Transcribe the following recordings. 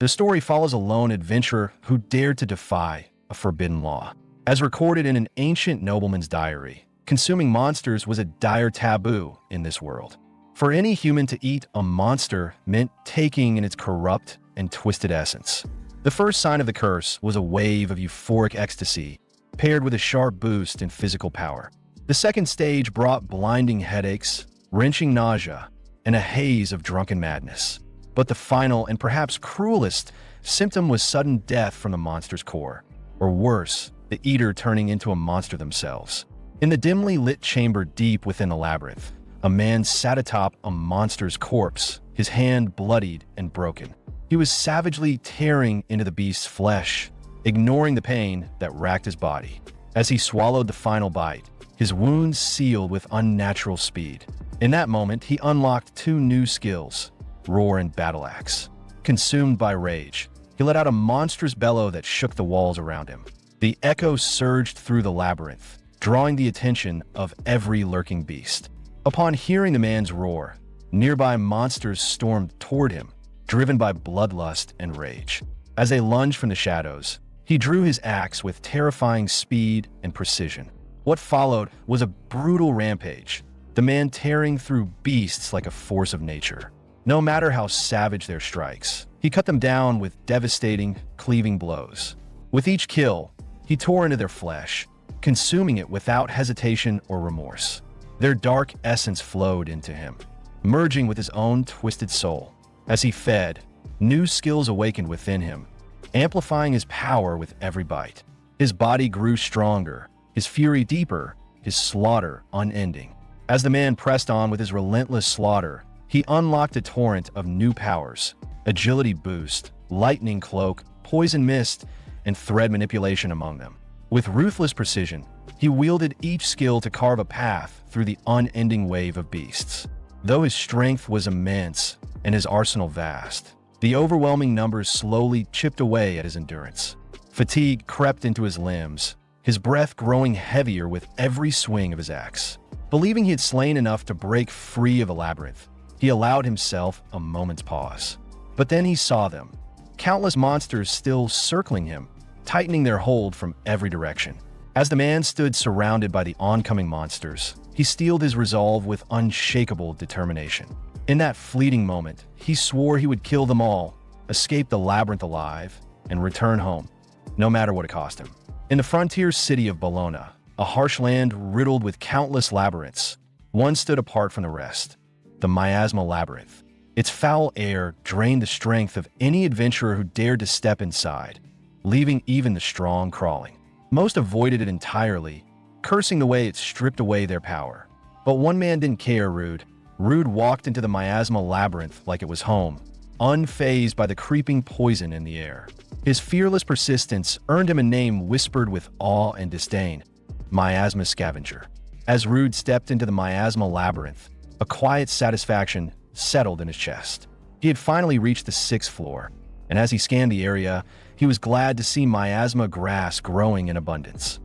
The story follows a lone adventurer who dared to defy a forbidden law. As recorded in an ancient nobleman's diary, consuming monsters was a dire taboo in this world. For any human to eat a monster meant taking in its corrupt and twisted essence. The first sign of the curse was a wave of euphoric ecstasy, paired with a sharp boost in physical power. The second stage brought blinding headaches, wrenching nausea, and a haze of drunken madness. But the final and perhaps cruelest symptom was sudden death from the monster's core, or worse, the eater turning into a monster themselves. In the dimly lit chamber deep within the labyrinth, a man sat atop a monster's corpse, his hand bloodied and broken. He was savagely tearing into the beast's flesh, ignoring the pain that racked his body. As he swallowed the final bite, his wounds sealed with unnatural speed. In that moment, he unlocked two new skills, Roar and Battle Axe. Consumed by rage, he let out a monstrous bellow that shook the walls around him. The echo surged through the labyrinth, drawing the attention of every lurking beast. Upon hearing the man's roar, nearby monsters stormed toward him, driven by bloodlust and rage. As they lunged from the shadows, he drew his axe with terrifying speed and precision. What followed was a brutal rampage, the man tearing through beasts like a force of nature. No matter how savage their strikes, he cut them down with devastating, cleaving blows. With each kill, he tore into their flesh, consuming it without hesitation or remorse. Their dark essence flowed into him, merging with his own twisted soul. As he fed, new skills awakened within him, amplifying his power with every bite. His body grew stronger, his fury deeper, his slaughter unending. As the man pressed on with his relentless slaughter, he unlocked a torrent of new powers: agility boost, lightning cloak, poison mist, and thread manipulation among them. With ruthless precision, he wielded each skill to carve a path through the unending wave of beasts. Though his strength was immense and his arsenal vast, the overwhelming numbers slowly chipped away at his endurance. Fatigue crept into his limbs, his breath growing heavier with every swing of his axe. Believing he had slain enough to break free of the labyrinth, he allowed himself a moment's pause. But then he saw them, countless monsters still circling him, tightening their hold from every direction. As the man stood surrounded by the oncoming monsters, he steeled his resolve with unshakable determination. In that fleeting moment, he swore he would kill them all, escape the labyrinth alive, and return home, no matter what it cost him. In the frontier city of Bologna, a harsh land riddled with countless labyrinths, one stood apart from the rest: the miasma labyrinth. Its foul air drained the strength of any adventurer who dared to step inside, leaving even the strong crawling. Most avoided it entirely, cursing the way it stripped away their power. But one man didn't care. Rude walked into the miasma labyrinth like it was home, unfazed by the creeping poison in the air. His fearless persistence earned him a name whispered with awe and disdain: Miasma Scavenger. As Rude stepped into the miasma labyrinth, a quiet satisfaction settled in his chest. He had finally reached the 6th floor, and as he scanned the area, he was glad to see miasma grass growing in abundance.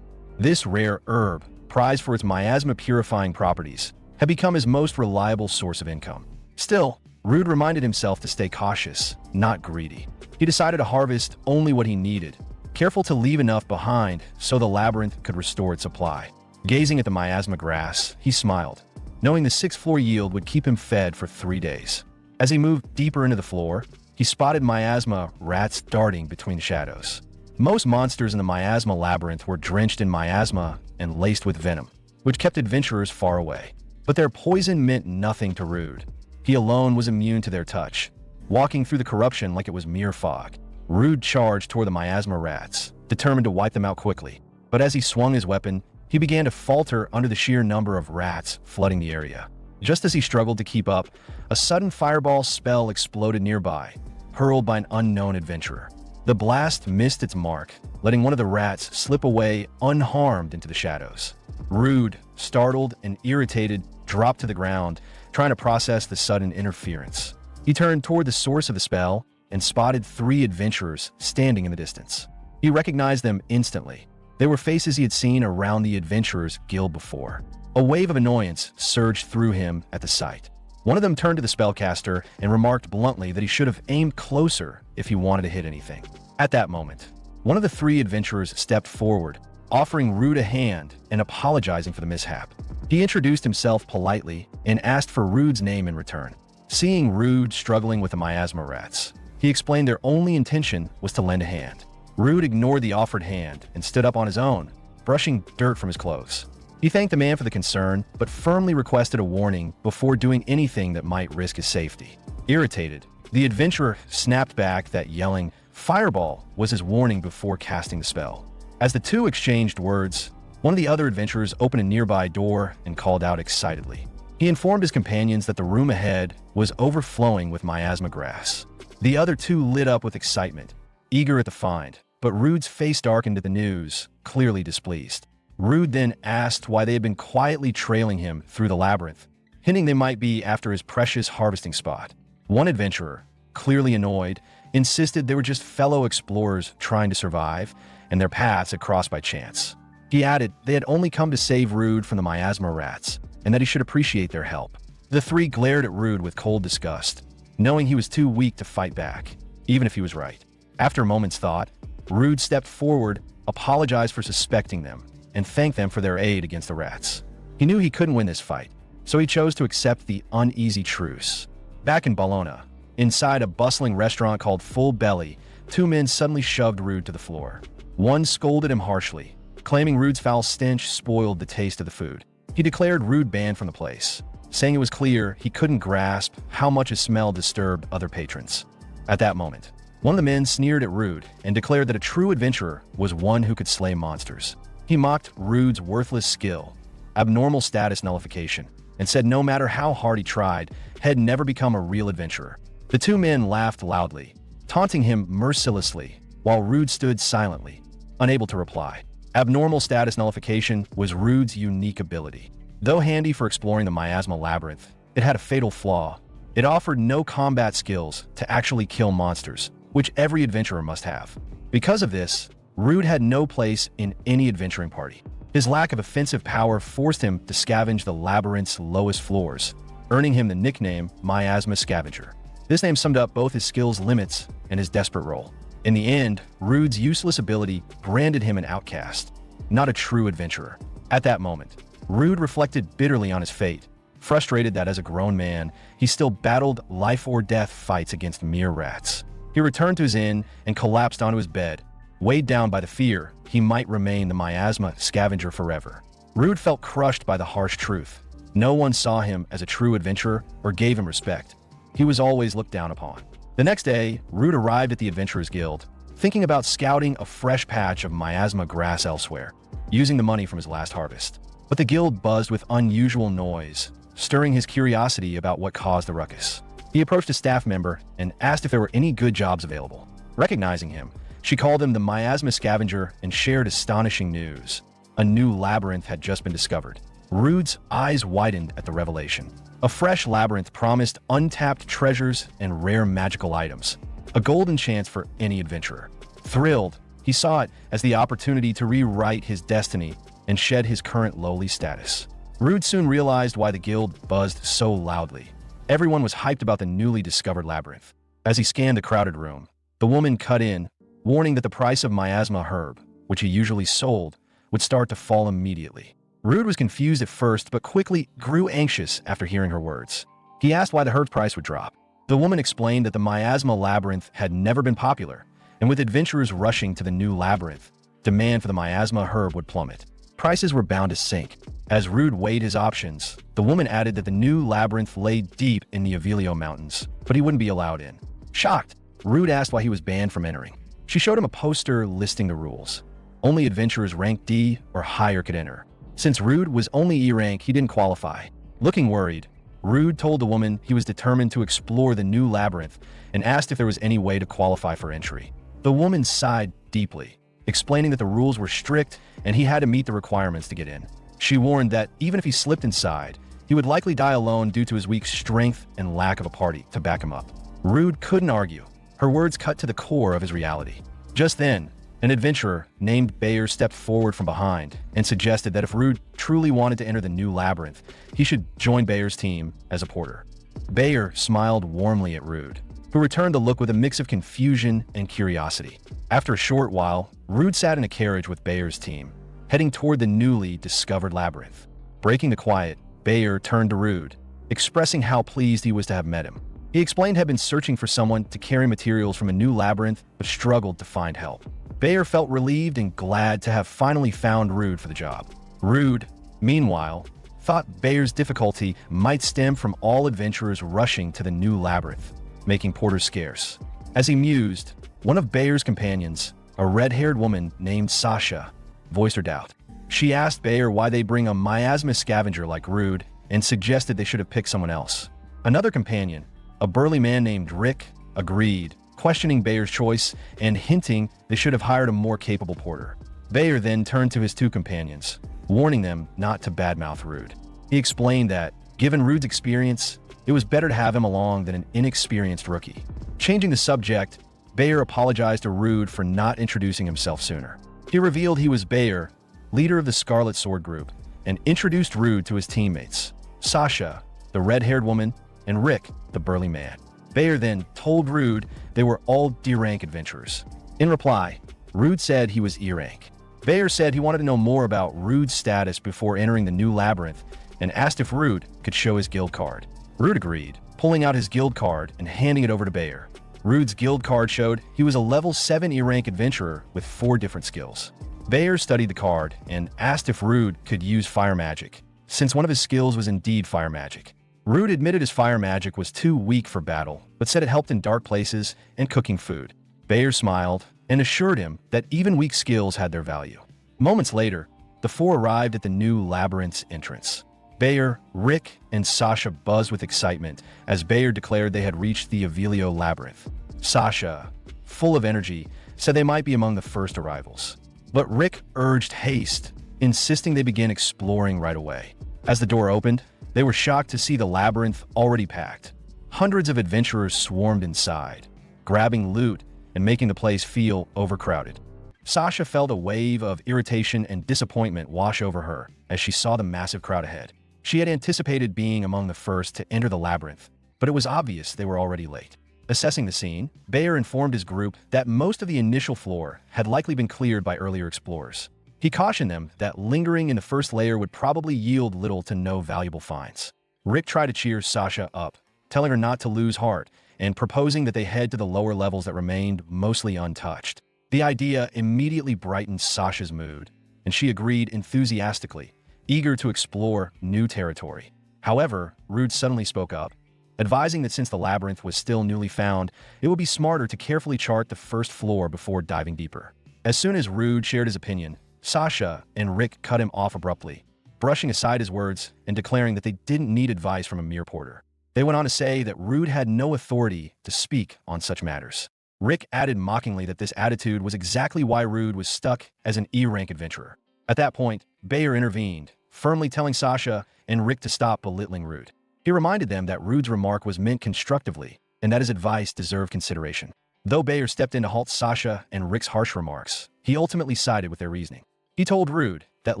This rare herb, prized for its miasma-purifying properties, had become his most reliable source of income. Still, Rude reminded himself to stay cautious, not greedy. He decided to harvest only what he needed, careful to leave enough behind so the labyrinth could restore its supply. Gazing at the miasma grass, he smiled, knowing the 6th floor yield would keep him fed for 3 days. As he moved deeper into the floor, he spotted miasma rats darting between the shadows. Most monsters in the miasma labyrinth were drenched in miasma and laced with venom, which kept adventurers far away. But their poison meant nothing to Rude. He alone was immune to their touch, walking through the corruption like it was mere fog. Rude charged toward the miasma rats, determined to wipe them out quickly. But as he swung his weapon, he began to falter under the sheer number of rats flooding the area. Just as he struggled to keep up, a sudden fireball spell exploded nearby, hurled by an unknown adventurer. The blast missed its mark, letting one of the rats slip away unharmed into the shadows. Rude, startled and irritated, dropped to the ground, trying to process the sudden interference. He turned toward the source of the spell and spotted 3 adventurers standing in the distance. He recognized them instantly. They were faces he had seen around the adventurers' guild before. A wave of annoyance surged through him at the sight. One of them turned to the spellcaster and remarked bluntly that he should have aimed closer if he wanted to hit anything. At that moment, one of the three adventurers stepped forward, offering Rude a hand and apologizing for the mishap. He introduced himself politely and asked for Rude's name in return. Seeing Rude struggling with the miasma rats, he explained their only intention was to lend a hand. Rude ignored the offered hand and stood up on his own, brushing dirt from his clothes. He thanked the man for the concern, but firmly requested a warning before doing anything that might risk his safety. Irritated, the adventurer snapped back that yelling "Fireball" was his warning before casting the spell. As the two exchanged words, one of the other adventurers opened a nearby door and called out excitedly. He informed his companions that the room ahead was overflowing with miasma grass. The other two lit up with excitement, eager at the find, but Rude's face darkened at the news, clearly displeased. Rude then asked why they had been quietly trailing him through the labyrinth, hinting they might be after his precious harvesting spot. One adventurer, clearly annoyed, insisted they were just fellow explorers trying to survive, and their paths had crossed by chance. He added they had only come to save Rude from the miasma rats, and that he should appreciate their help. The three glared at Rude with cold disgust, knowing he was too weak to fight back, even if he was right. After a moment's thought, Rude stepped forward, apologized for suspecting them, and thanked them for their aid against the rats. He knew he couldn't win this fight, so he chose to accept the uneasy truce. Back in Bologna, inside a bustling restaurant called Full Belly, two men suddenly shoved Rude to the floor. One scolded him harshly, claiming Rude's foul stench spoiled the taste of the food. He declared Rude banned from the place, saying it was clear he couldn't grasp how much his smell disturbed other patrons. At that moment, one of the men sneered at Rude and declared that a true adventurer was one who could slay monsters. He mocked Rude's worthless skill, abnormal status nullification, and said no matter how hard he tried, he'd never become a real adventurer. The two men laughed loudly, taunting him mercilessly, while Rude stood silently, unable to reply. Abnormal status nullification was Rude's unique ability. Though handy for exploring the miasma labyrinth, it had a fatal flaw. It offered no combat skills to actually kill monsters, which every adventurer must have. Because of this, Rude had no place in any adventuring party. His lack of offensive power forced him to scavenge the labyrinth's lowest floors, earning him the nickname Miasma Scavenger. This name summed up both his skill's limits and his desperate role. In the end, Rude's useless ability branded him an outcast, not a true adventurer. At that moment, Rude reflected bitterly on his fate, frustrated that as a grown man, he still battled life-or-death fights against mere rats. He returned to his inn and collapsed onto his bed, weighed down by the fear he might remain the miasma scavenger forever. Rude felt crushed by the harsh truth. No one saw him as a true adventurer or gave him respect. He was always looked down upon. The next day, Rude arrived at the Adventurers Guild, thinking about scouting a fresh patch of miasma grass elsewhere, using the money from his last harvest. But the guild buzzed with unusual noise, stirring his curiosity about what caused the ruckus. He approached a staff member and asked if there were any good jobs available. Recognizing him, she called him the Miasma Scavenger and shared astonishing news. A new labyrinth had just been discovered. Rude's eyes widened at the revelation. A fresh labyrinth promised untapped treasures and rare magical items, a golden chance for any adventurer. Thrilled, he saw it as the opportunity to rewrite his destiny and shed his current lowly status. Rude soon realized why the guild buzzed so loudly. Everyone was hyped about the newly discovered labyrinth. As he scanned the crowded room, the woman cut in, warning that the price of miasma herb, which he usually sold, would start to fall immediately. Rude was confused at first, but quickly grew anxious after hearing her words. He asked why the herb's price would drop. The woman explained that the miasma labyrinth had never been popular, and with adventurers rushing to the new labyrinth, demand for the miasma herb would plummet. Prices were bound to sink. As Rude weighed his options, the woman added that the new labyrinth lay deep in the Yahello mountains, but he wouldn't be allowed in. Shocked, Rude asked why he was banned from entering. She showed him a poster listing the rules. Only adventurers ranked D or higher could enter. Since Rude was only E rank, he didn't qualify. Looking worried, Rude told the woman he was determined to explore the new labyrinth and asked if there was any way to qualify for entry. The woman sighed deeply, explaining that the rules were strict and he had to meet the requirements to get in. She warned that even if he slipped inside, he would likely die alone due to his weak strength and lack of a party to back him up. Rude couldn't argue. Her words cut to the core of his reality. Just then, an adventurer named Bayer stepped forward from behind and suggested that if Rude truly wanted to enter the new labyrinth, he should join Bayer's team as a porter. Bayer smiled warmly at Rude, who returned the look with a mix of confusion and curiosity. After a short while, Rude sat in a carriage with Bayer's team, heading toward the newly discovered labyrinth. Breaking the quiet, Bayer turned to Rude, expressing how pleased he was to have met him. He explained he had been searching for someone to carry materials from a new labyrinth, but struggled to find help. Bayer felt relieved and glad to have finally found Rude for the job. Rude, meanwhile, thought Bayer's difficulty might stem from all adventurers rushing to the new labyrinth, making porters scarce. As he mused, one of Bayer's companions, a red-haired woman named Sasha, voiced her doubt. She asked Bayer why they bring a miasma scavenger like Rude and suggested they should have picked someone else. Another companion, a burly man named Rick, agreed, questioning Bayer's choice and hinting they should have hired a more capable porter. Bayer then turned to his two companions, warning them not to badmouth Rude. He explained that, given Rude's experience, it was better to have him along than an inexperienced rookie. Changing the subject, Bayer apologized to Rude for not introducing himself sooner. He revealed he was Bayer, leader of the Scarlet Sword Group, and introduced Rude to his teammates, Sasha, the red-haired woman, and Rick, the burly man. Bayer then told Rude they were all D-rank adventurers. In reply, Rude said he was E-rank. Bayer said he wanted to know more about Rude's status before entering the new labyrinth and asked if Rude could show his guild card. Rude agreed, pulling out his guild card and handing it over to Bayer. Rude's guild card showed he was a level 7 E-rank adventurer with 4 different skills. Bayer studied the card and asked if Rude could use fire magic, since one of his skills was indeed fire magic. Rude admitted his fire magic was too weak for battle, but said it helped in dark places and cooking food. Bayer smiled and assured him that even weak skills had their value. Moments later, the four arrived at the new labyrinth's entrance. Bayer, Rick, and Sasha buzzed with excitement as Bayer declared they had reached the Yahello labyrinth. Sasha, full of energy, said they might be among the first arrivals. But Rick urged haste, insisting they begin exploring right away. As the door opened, they were shocked to see the labyrinth already packed. Hundreds of adventurers swarmed inside, grabbing loot and making the place feel overcrowded. Sasha felt a wave of irritation and disappointment wash over her as she saw the massive crowd ahead. She had anticipated being among the first to enter the labyrinth, but it was obvious they were already late. Assessing the scene, Bayer informed his group that most of the initial floor had likely been cleared by earlier explorers. He cautioned them that lingering in the first layer would probably yield little to no valuable finds. Rick tried to cheer Sasha up, telling her not to lose heart and proposing that they head to the lower levels that remained mostly untouched. The idea immediately brightened Sasha's mood, and she agreed enthusiastically, eager to explore new territory. However, Rude suddenly spoke up, advising that since the labyrinth was still newly found, it would be smarter to carefully chart the first floor before diving deeper. As soon as Rude shared his opinion, Sasha and Rick cut him off abruptly, brushing aside his words and declaring that they didn't need advice from a mere porter. They went on to say that Rude had no authority to speak on such matters. Rick added mockingly that this attitude was exactly why Rude was stuck as an E-rank adventurer. At that point, Bayer intervened, firmly telling Sasha and Rick to stop belittling Rude. He reminded them that Rude's remark was meant constructively and that his advice deserved consideration. Though Bayer stepped in to halt Sasha and Rick's harsh remarks, he ultimately sided with their reasoning. He told Rude that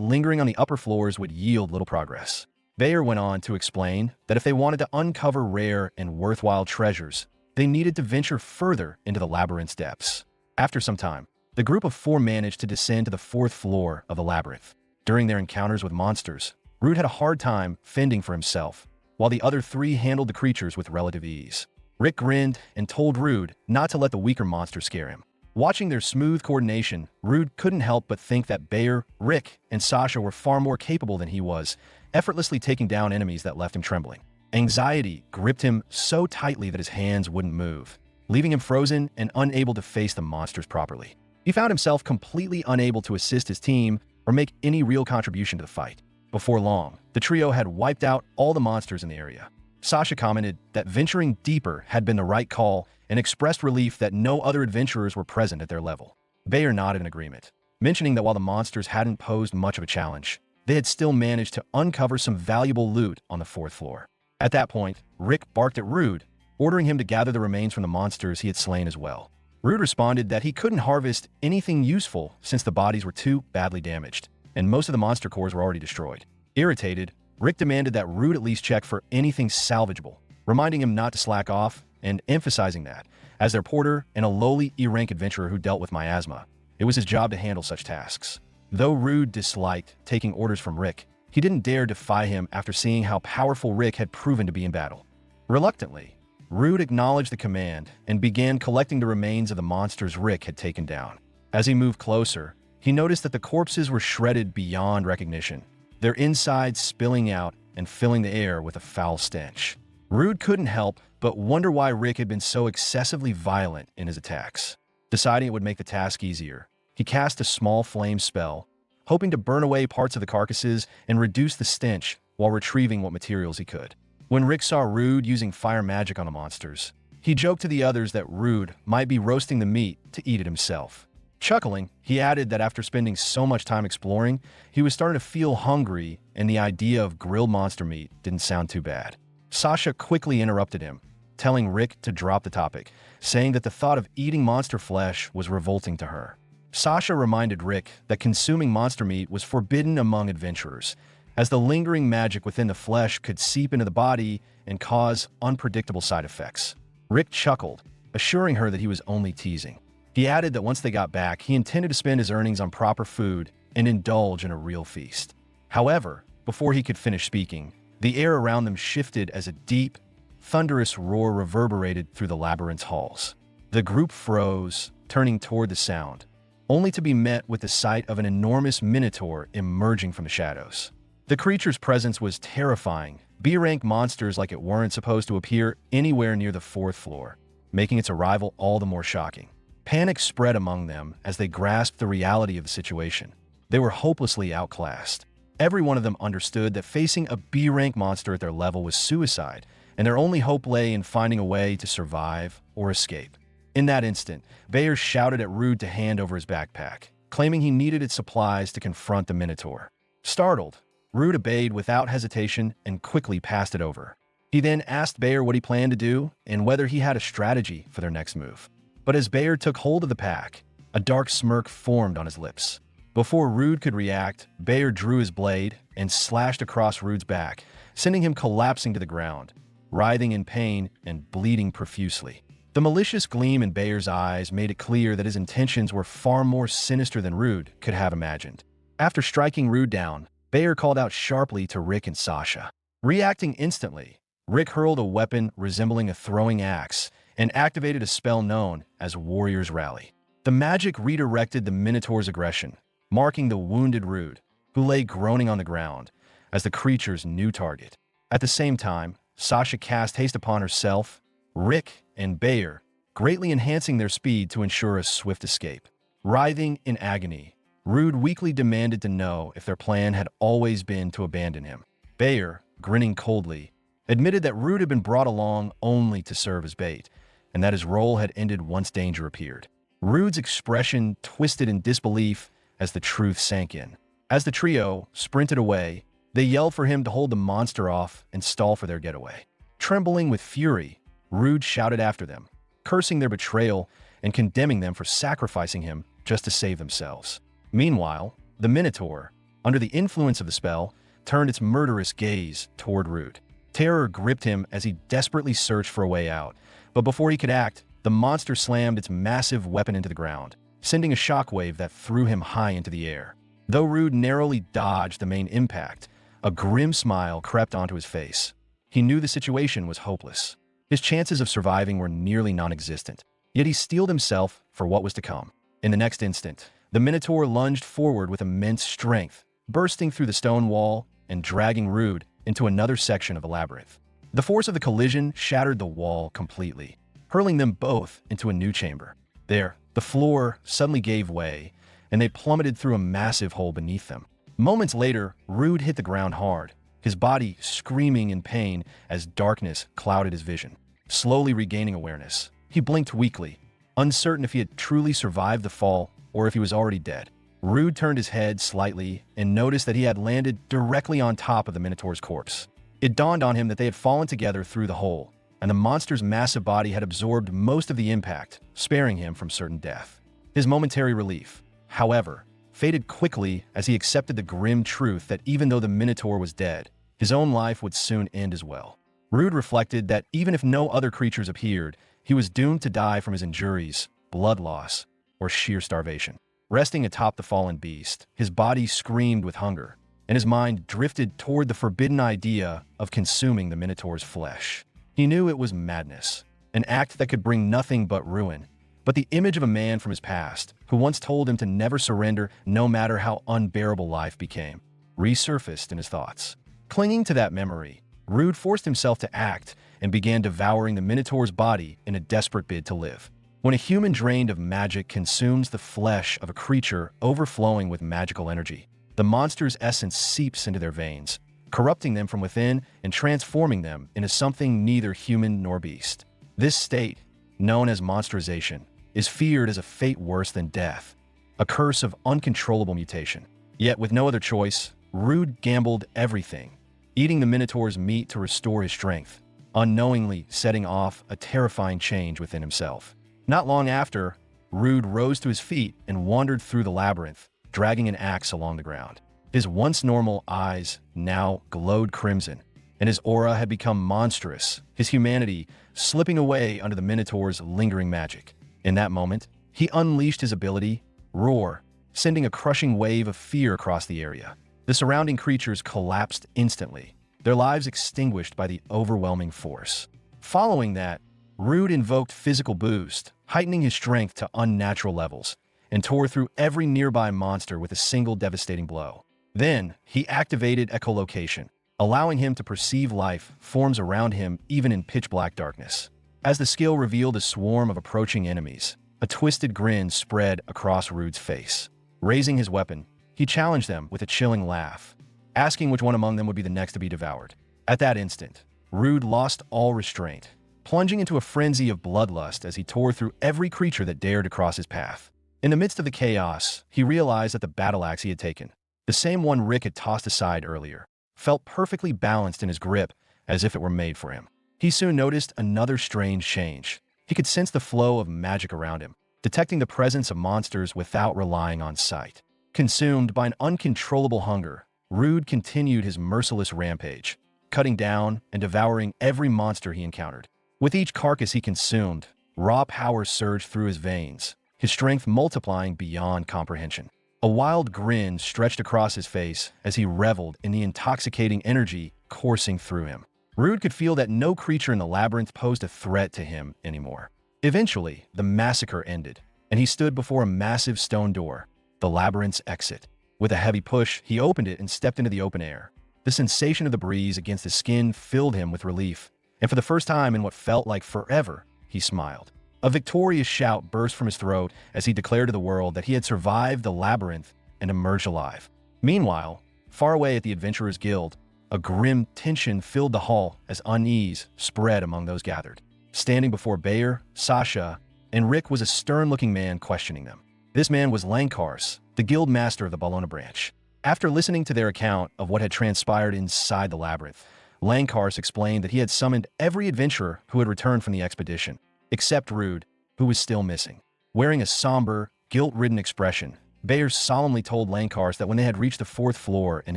lingering on the upper floors would yield little progress. Bayer went on to explain that if they wanted to uncover rare and worthwhile treasures, they needed to venture further into the labyrinth's depths. After some time, the group of four managed to descend to the 4th floor of the labyrinth. During their encounters with monsters, Rude had a hard time fending for himself, while the other 3 handled the creatures with relative ease. Rick grinned and told Rude not to let the weaker monster scare him. Watching their smooth coordination, Rude couldn't help but think that Bayer, Rick, and Sasha were far more capable than he was, effortlessly taking down enemies that left him trembling. Anxiety gripped him so tightly that his hands wouldn't move, leaving him frozen and unable to face the monsters properly. He found himself completely unable to assist his team or make any real contribution to the fight. Before long, the trio had wiped out all the monsters in the area. Sasha commented that venturing deeper had been the right call and expressed relief that no other adventurers were present at their level. Bayer nodded in agreement, mentioning that while the monsters hadn't posed much of a challenge, they had still managed to uncover some valuable loot on the 4th floor. At that point, Rick barked at Rude, ordering him to gather the remains from the monsters he had slain as well. Rude responded that he couldn't harvest anything useful since the bodies were too badly damaged, and most of the monster cores were already destroyed. Irritated, Rick demanded that Rude at least check for anything salvageable, reminding him not to slack off and emphasizing that, as their porter and a lowly E-rank adventurer who dealt with miasma, it was his job to handle such tasks. Though Rude disliked taking orders from Rick, he didn't dare defy him after seeing how powerful Rick had proven to be in battle. Reluctantly, Rude acknowledged the command and began collecting the remains of the monsters Rick had taken down. As he moved closer, he noticed that the corpses were shredded beyond recognition, their insides spilling out and filling the air with a foul stench. Rude couldn't help but wonder why Rick had been so excessively violent in his attacks. Deciding it would make the task easier, he cast a small flame spell, hoping to burn away parts of the carcasses and reduce the stench while retrieving what materials he could. When Rick saw Rude using fire magic on the monsters, he joked to the others that Rude might be roasting the meat to eat it himself. Chuckling, he added that after spending so much time exploring, he was starting to feel hungry and the idea of grilled monster meat didn't sound too bad. Sasha quickly interrupted him, telling Rick to drop the topic, saying that the thought of eating monster flesh was revolting to her. Sasha reminded Rick that consuming monster meat was forbidden among adventurers, as the lingering magic within the flesh could seep into the body and cause unpredictable side effects. Rick chuckled, assuring her that he was only teasing. He added that once they got back, he intended to spend his earnings on proper food and indulge in a real feast. However, before he could finish speaking, the air around them shifted as a deep, thunderous roar reverberated through the labyrinth's halls. The group froze, turning toward the sound, only to be met with the sight of an enormous minotaur emerging from the shadows. The creature's presence was terrifying, B-rank monsters like it weren't supposed to appear anywhere near the 4th floor, making its arrival all the more shocking. Panic spread among them as they grasped the reality of the situation. They were hopelessly outclassed. Every one of them understood that facing a B-rank monster at their level was suicide, and their only hope lay in finding a way to survive or escape. In that instant, Bayer shouted at Rude to hand over his backpack, claiming he needed its supplies to confront the Minotaur. Startled, Rude obeyed without hesitation and quickly passed it over. He then asked Bayer what he planned to do and whether he had a strategy for their next move. But as Bayer took hold of the pack, a dark smirk formed on his lips. Before Rude could react, Bayer drew his blade and slashed across Rude's back, sending him collapsing to the ground, writhing in pain and bleeding profusely. The malicious gleam in Bayer's eyes made it clear that his intentions were far more sinister than Rude could have imagined. After striking Rude down, Bayer called out sharply to Rick and Sasha. Reacting instantly, Rick hurled a weapon resembling a throwing axe and activated a spell known as Warrior's Rally. The magic redirected the Minotaur's aggression, marking the wounded Rude, who lay groaning on the ground, as the creature's new target. At the same time, Sasha cast haste upon herself, Rick, and Bayer, greatly enhancing their speed to ensure a swift escape. Writhing in agony, Rude weakly demanded to know if their plan had always been to abandon him. Bayer, grinning coldly, admitted that Rude had been brought along only to serve as bait, and that his role had ended once danger appeared. Rude's expression twisted in disbelief as the truth sank in. As the trio sprinted away, they yelled for him to hold the monster off and stall for their getaway. Trembling with fury, Rude shouted after them, cursing their betrayal and condemning them for sacrificing him just to save themselves. Meanwhile, the Minotaur, under the influence of the spell, turned its murderous gaze toward Rude. Terror gripped him as he desperately searched for a way out, but before he could act, the monster slammed its massive weapon into the ground, sending a shockwave that threw him high into the air. Though Rude narrowly dodged the main impact, a grim smile crept onto his face. He knew the situation was hopeless. His chances of surviving were nearly non-existent, yet he steeled himself for what was to come. In the next instant, the Minotaur lunged forward with immense strength, bursting through the stone wall and dragging Rude into another section of the labyrinth. The force of the collision shattered the wall completely, hurling them both into a new chamber. There, the floor suddenly gave way, and they plummeted through a massive hole beneath them. Moments later, Rude hit the ground hard, his body screaming in pain as darkness clouded his vision. Slowly regaining awareness, he blinked weakly, uncertain if he had truly survived the fall or if he was already dead. Rude turned his head slightly and noticed that he had landed directly on top of the Minotaur's corpse. It dawned on him that they had fallen together through the hole, and the monster's massive body had absorbed most of the impact, sparing him from certain death. His momentary relief, however, faded quickly as he accepted the grim truth that even though the Minotaur was dead, his own life would soon end as well. Rude reflected that even if no other creatures appeared, he was doomed to die from his injuries, blood loss, or sheer starvation. Resting atop the fallen beast, his body screamed with hunger, and his mind drifted toward the forbidden idea of consuming the Minotaur's flesh. He knew it was madness, an act that could bring nothing but ruin, but the image of a man from his past, who once told him to never surrender no matter how unbearable life became, resurfaced in his thoughts. Clinging to that memory, Rude forced himself to act and began devouring the Minotaur's body in a desperate bid to live. When a human drained of magic consumes the flesh of a creature overflowing with magical energy, the monster's essence seeps into their veins, corrupting them from within and transforming them into something neither human nor beast. This state, known as monsterization, is feared as a fate worse than death, a curse of uncontrollable mutation. Yet with no other choice, Rude gambled everything, eating the Minotaur's meat to restore his strength, unknowingly setting off a terrifying change within himself. Not long after, Rude rose to his feet and wandered through the labyrinth, dragging an axe along the ground. His once normal eyes now glowed crimson, and his aura had become monstrous, his humanity slipping away under the Minotaur's lingering magic. In that moment, he unleashed his ability, Roar, sending a crushing wave of fear across the area. The surrounding creatures collapsed instantly, their lives extinguished by the overwhelming force. Following that, Rude invoked physical boost, heightening his strength to unnatural levels, and tore through every nearby monster with a single devastating blow. Then, he activated echolocation, allowing him to perceive life forms around him even in pitch-black darkness. As the skill revealed a swarm of approaching enemies, a twisted grin spread across Rude's face. Raising his weapon, he challenged them with a chilling laugh, asking which one among them would be the next to be devoured. At that instant, Rude lost all restraint, plunging into a frenzy of bloodlust as he tore through every creature that dared to cross his path. In the midst of the chaos, he realized that the battle axe he had taken, the same one Rick had tossed aside earlier, felt perfectly balanced in his grip as if it were made for him. He soon noticed another strange change. He could sense the flow of magic around him, detecting the presence of monsters without relying on sight. Consumed by an uncontrollable hunger, Rude continued his merciless rampage, cutting down and devouring every monster he encountered. With each carcass he consumed, raw power surged through his veins, his strength multiplying beyond comprehension. A wild grin stretched across his face as he reveled in the intoxicating energy coursing through him. Rude could feel that no creature in the labyrinth posed a threat to him anymore. Eventually, the massacre ended, and he stood before a massive stone door, the labyrinth's exit. With a heavy push, he opened it and stepped into the open air. The sensation of the breeze against his skin filled him with relief, and for the first time in what felt like forever, he smiled. A victorious shout burst from his throat as he declared to the world that he had survived the labyrinth and emerged alive. Meanwhile, far away at the Adventurers Guild, a grim tension filled the hall as unease spread among those gathered. Standing before Bayer, Sasha, and Rick was a stern-looking man questioning them. This man was Lankars, the guild master of the Ballona branch. After listening to their account of what had transpired inside the labyrinth, Lankars explained that he had summoned every adventurer who had returned from the expedition, except Rude, who was still missing. Wearing a somber, guilt-ridden expression, Bayer solemnly told Lankars that when they had reached the 4th floor and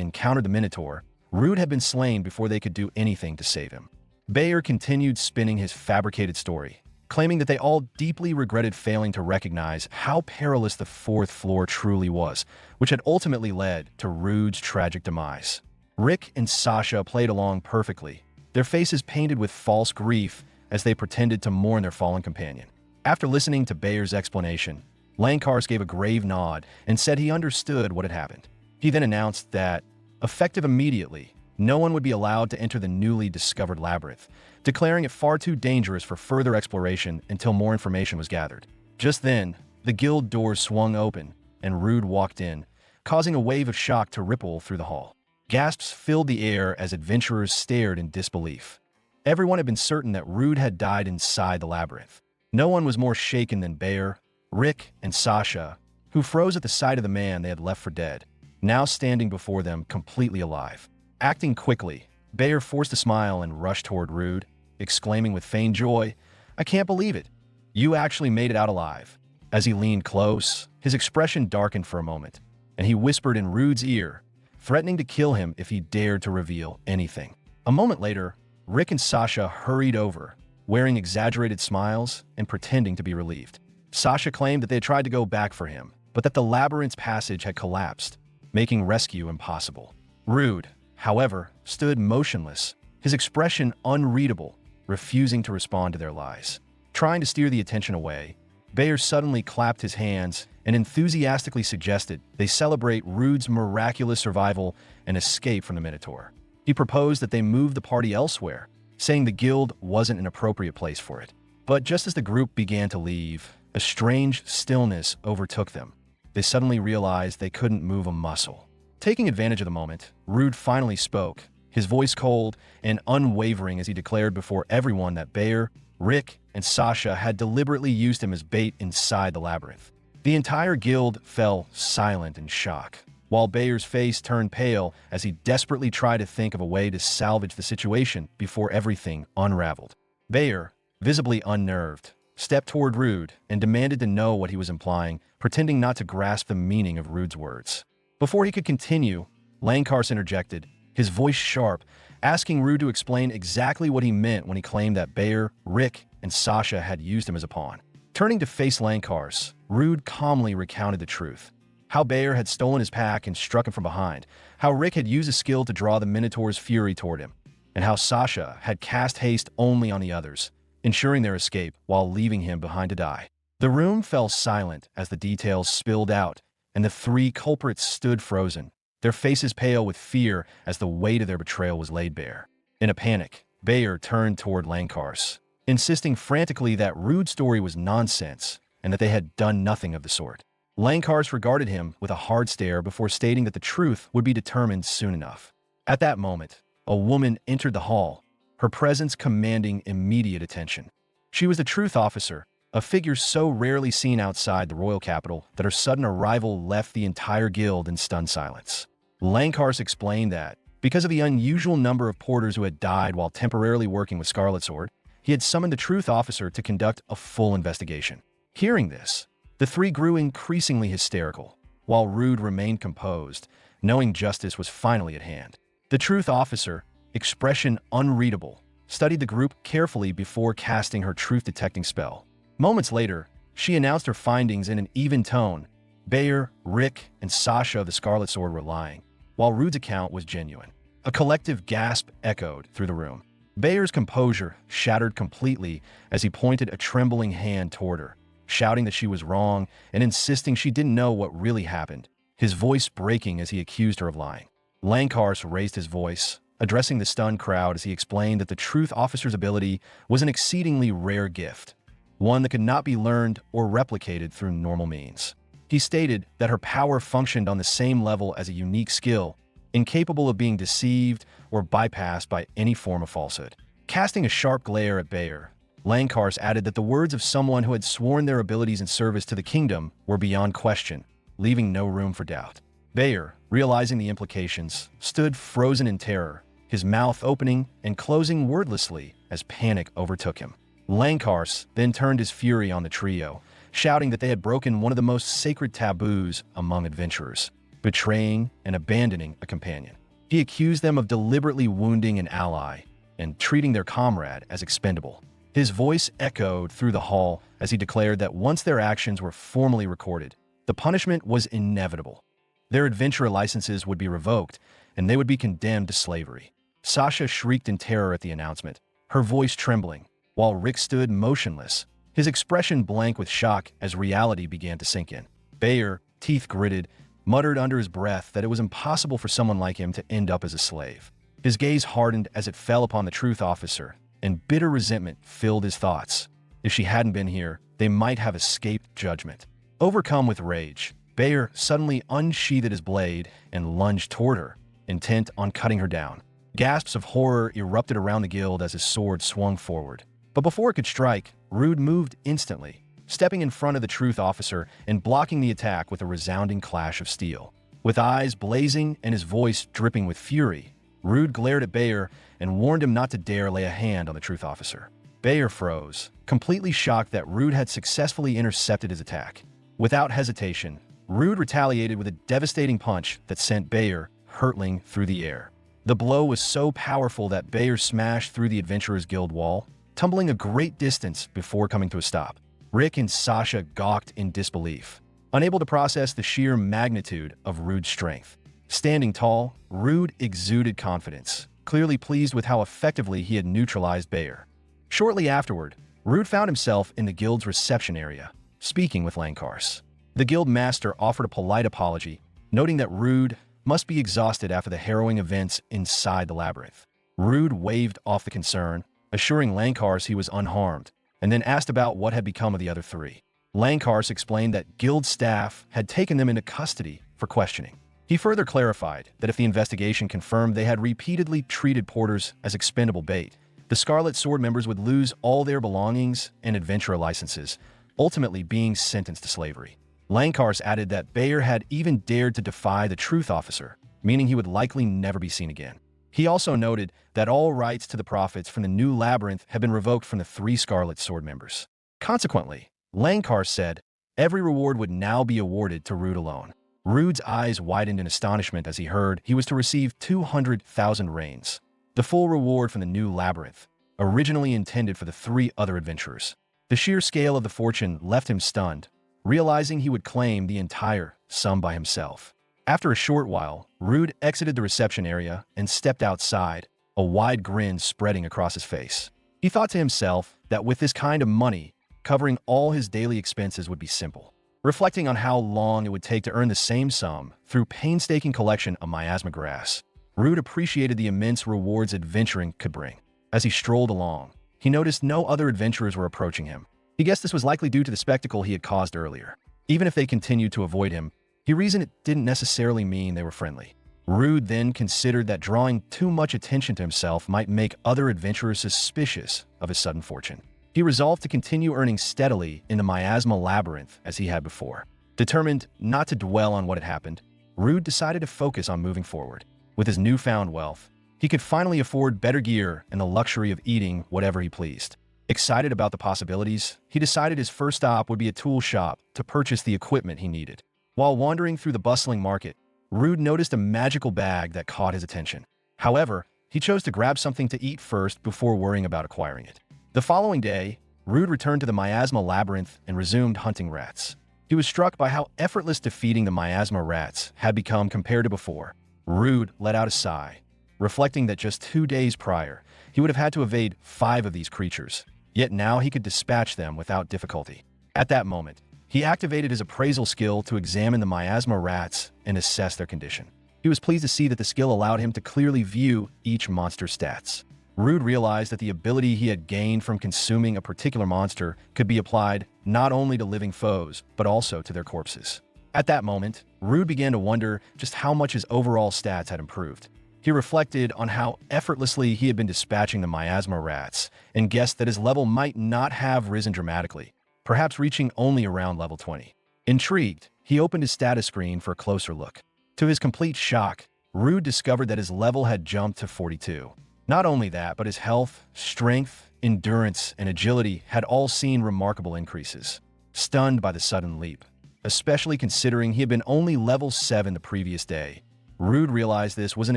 encountered the Minotaur, Rude had been slain before they could do anything to save him. Bayer continued spinning his fabricated story, claiming that they all deeply regretted failing to recognize how perilous the 4th floor truly was, which had ultimately led to Rude's tragic demise. Rick and Sasha played along perfectly, their faces painted with false grief as they pretended to mourn their fallen companion. After listening to Bayer's explanation, Lankars gave a grave nod and said he understood what had happened. He then announced that, effective immediately, no one would be allowed to enter the newly discovered labyrinth, declaring it far too dangerous for further exploration until more information was gathered. Just then, the guild doors swung open, and Rude walked in, causing a wave of shock to ripple through the hall. Gasps filled the air as adventurers stared in disbelief. Everyone had been certain that Rude had died inside the labyrinth. No one was more shaken than Bayer, Rick, and Sasha, who froze at the sight of the man they had left for dead, now standing before them completely alive. Acting quickly, Bayer forced a smile and rushed toward Rude, exclaiming with feigned joy, "I can't believe it. You actually made it out alive." As he leaned close, his expression darkened for a moment, and he whispered in Rude's ear, threatening to kill him if he dared to reveal anything. A moment later, Rick and Sasha hurried over, wearing exaggerated smiles and pretending to be relieved. Sasha claimed that they had tried to go back for him, but that the labyrinth's passage had collapsed, making rescue impossible. Rude, however, stood motionless, his expression unreadable, refusing to respond to their lies. Trying to steer the attention away, Bayer suddenly clapped his hands and enthusiastically suggested they celebrate Rude's miraculous survival and escape from the Minotaur. He proposed that they move the party elsewhere, saying the guild wasn't an appropriate place for it. But just as the group began to leave, a strange stillness overtook them. They suddenly realized they couldn't move a muscle. Taking advantage of the moment, Rude finally spoke, his voice cold and unwavering as he declared before everyone that Bayer, Rick, and Sasha had deliberately used him as bait inside the labyrinth. The entire guild fell silent in shock, while Bayer's face turned pale as he desperately tried to think of a way to salvage the situation before everything unraveled. Bayer, visibly unnerved, stepped toward Rude and demanded to know what he was implying, pretending not to grasp the meaning of Rude's words. Before he could continue, Lancaster interjected, his voice sharp, asking Rude to explain exactly what he meant when he claimed that Bayer, Rick, and Sasha had used him as a pawn. Turning to face Lancaster, Rude calmly recounted the truth. How Bayer had stolen his pack and struck him from behind, how Rick had used a skill to draw the Minotaur's fury toward him, and how Sasha had cast haste only on the others, ensuring their escape while leaving him behind to die. The room fell silent as the details spilled out, and the three culprits stood frozen, their faces pale with fear as the weight of their betrayal was laid bare. In a panic, Bayer turned toward Lancaster, insisting frantically that Rude's story was nonsense and that they had done nothing of the sort. Lancaster regarded him with a hard stare before stating that the truth would be determined soon enough. At that moment, a woman entered the hall, her presence commanding immediate attention. She was the truth officer, a figure so rarely seen outside the royal capital that her sudden arrival left the entire guild in stunned silence. Lancaster explained that, because of the unusual number of porters who had died while temporarily working with Scarlet Sword, he had summoned the truth officer to conduct a full investigation. Hearing this, the three grew increasingly hysterical, while Rude remained composed, knowing justice was finally at hand. The truth officer, expression unreadable, studied the group carefully before casting her truth-detecting spell. Moments later, she announced her findings in an even tone. Bayer, Rick, and Sasha of the Scarlet Sword were lying, while Rude's account was genuine. A collective gasp echoed through the room. Bayer's composure shattered completely as he pointed a trembling hand toward her, shouting that she was wrong and insisting she didn't know what really happened, his voice breaking as he accused her of lying. Lancaster raised his voice, addressing the stunned crowd as he explained that the truth officer's ability was an exceedingly rare gift, one that could not be learned or replicated through normal means. He stated that her power functioned on the same level as a unique skill, incapable of being deceived or bypassed by any form of falsehood. Casting a sharp glare at Bayer, Lancaster added that the words of someone who had sworn their abilities in service to the kingdom were beyond question, leaving no room for doubt. Bayer, realizing the implications, stood frozen in terror, his mouth opening and closing wordlessly as panic overtook him. Lancaster then turned his fury on the trio, shouting that they had broken one of the most sacred taboos among adventurers, betraying and abandoning a companion. He accused them of deliberately wounding an ally and treating their comrade as expendable. His voice echoed through the hall as he declared that once their actions were formally recorded, the punishment was inevitable. Their adventurer licenses would be revoked, and they would be condemned to slavery. Sasha shrieked in terror at the announcement, her voice trembling, while Rick stood motionless, his expression blank with shock as reality began to sink in. Bayer, teeth gritted, muttered under his breath that it was impossible for someone like him to end up as a slave. His gaze hardened as it fell upon the truth officer, and bitter resentment filled his thoughts. If she hadn't been here, they might have escaped judgment. Overcome with rage, Bayer suddenly unsheathed his blade and lunged toward her, intent on cutting her down. Gasps of horror erupted around the guild as his sword swung forward. But before it could strike, Rude moved instantly, stepping in front of the truth officer and blocking the attack with a resounding clash of steel. With eyes blazing and his voice dripping with fury, Rude glared at Bayer and warned him not to dare lay a hand on the truth officer. Bayer froze, completely shocked that Rude had successfully intercepted his attack. Without hesitation, Rude retaliated with a devastating punch that sent Bayer hurtling through the air. The blow was so powerful that Bayer smashed through the Adventurers Guild wall, tumbling a great distance before coming to a stop. Rick and Sasha gawked in disbelief, unable to process the sheer magnitude of Rude's strength. Standing tall, Rude exuded confidence, clearly pleased with how effectively he had neutralized Bayer. Shortly afterward, Rude found himself in the guild's reception area, speaking with Lankars. The guild master offered a polite apology, noting that Rude must be exhausted after the harrowing events inside the labyrinth. Rude waved off the concern, assuring Lankars he was unharmed, and then asked about what had become of the other three. Lankars explained that guild staff had taken them into custody for questioning. He further clarified that if the investigation confirmed they had repeatedly treated porters as expendable bait, the Scarlet Sword members would lose all their belongings and adventurer licenses, ultimately being sentenced to slavery. Lankars added that Bayer had even dared to defy the Truth Officer, meaning he would likely never be seen again. He also noted that all rights to the profits from the new labyrinth had been revoked from the three Scarlet Sword members. Consequently, Lankars said every reward would now be awarded to Rude alone. Rude's eyes widened in astonishment as he heard he was to receive 200,000 reins, the full reward from the new labyrinth, originally intended for the three other adventurers. The sheer scale of the fortune left him stunned, realizing he would claim the entire sum by himself. After a short while, Rude exited the reception area and stepped outside, a wide grin spreading across his face. He thought to himself that with this kind of money, covering all his daily expenses would be simple. Reflecting on how long it would take to earn the same sum through painstaking collection of miasma grass, Rude appreciated the immense rewards adventuring could bring. As he strolled along, he noticed no other adventurers were approaching him. He guessed this was likely due to the spectacle he had caused earlier. Even if they continued to avoid him, he reasoned it didn't necessarily mean they were friendly. Rude then considered that drawing too much attention to himself might make other adventurers suspicious of his sudden fortune. He resolved to continue earning steadily in the miasma labyrinth as he had before. Determined not to dwell on what had happened, Rude decided to focus on moving forward. With his newfound wealth, he could finally afford better gear and the luxury of eating whatever he pleased. Excited about the possibilities, he decided his first stop would be a tool shop to purchase the equipment he needed. While wandering through the bustling market, Rude noticed a magical bag that caught his attention. However, he chose to grab something to eat first before worrying about acquiring it. The following day, Rude returned to the miasma labyrinth and resumed hunting rats. He was struck by how effortless defeating the miasma rats had become compared to before. Rude let out a sigh, reflecting that just 2 days prior, he would have had to evade 5 of these creatures, yet now he could dispatch them without difficulty. At that moment, he activated his appraisal skill to examine the miasma rats and assess their condition. He was pleased to see that the skill allowed him to clearly view each monster's stats. Rude realized that the ability he had gained from consuming a particular monster could be applied not only to living foes, but also to their corpses. At that moment, Rude began to wonder just how much his overall stats had improved. He reflected on how effortlessly he had been dispatching the miasma rats and guessed that his level might not have risen dramatically, perhaps reaching only around level 20. Intrigued, he opened his status screen for a closer look. To his complete shock, Rude discovered that his level had jumped to 42. Not only that, but his health, strength, endurance, and agility had all seen remarkable increases. Stunned by the sudden leap, especially considering he had been only level 7 the previous day, Rude realized this was an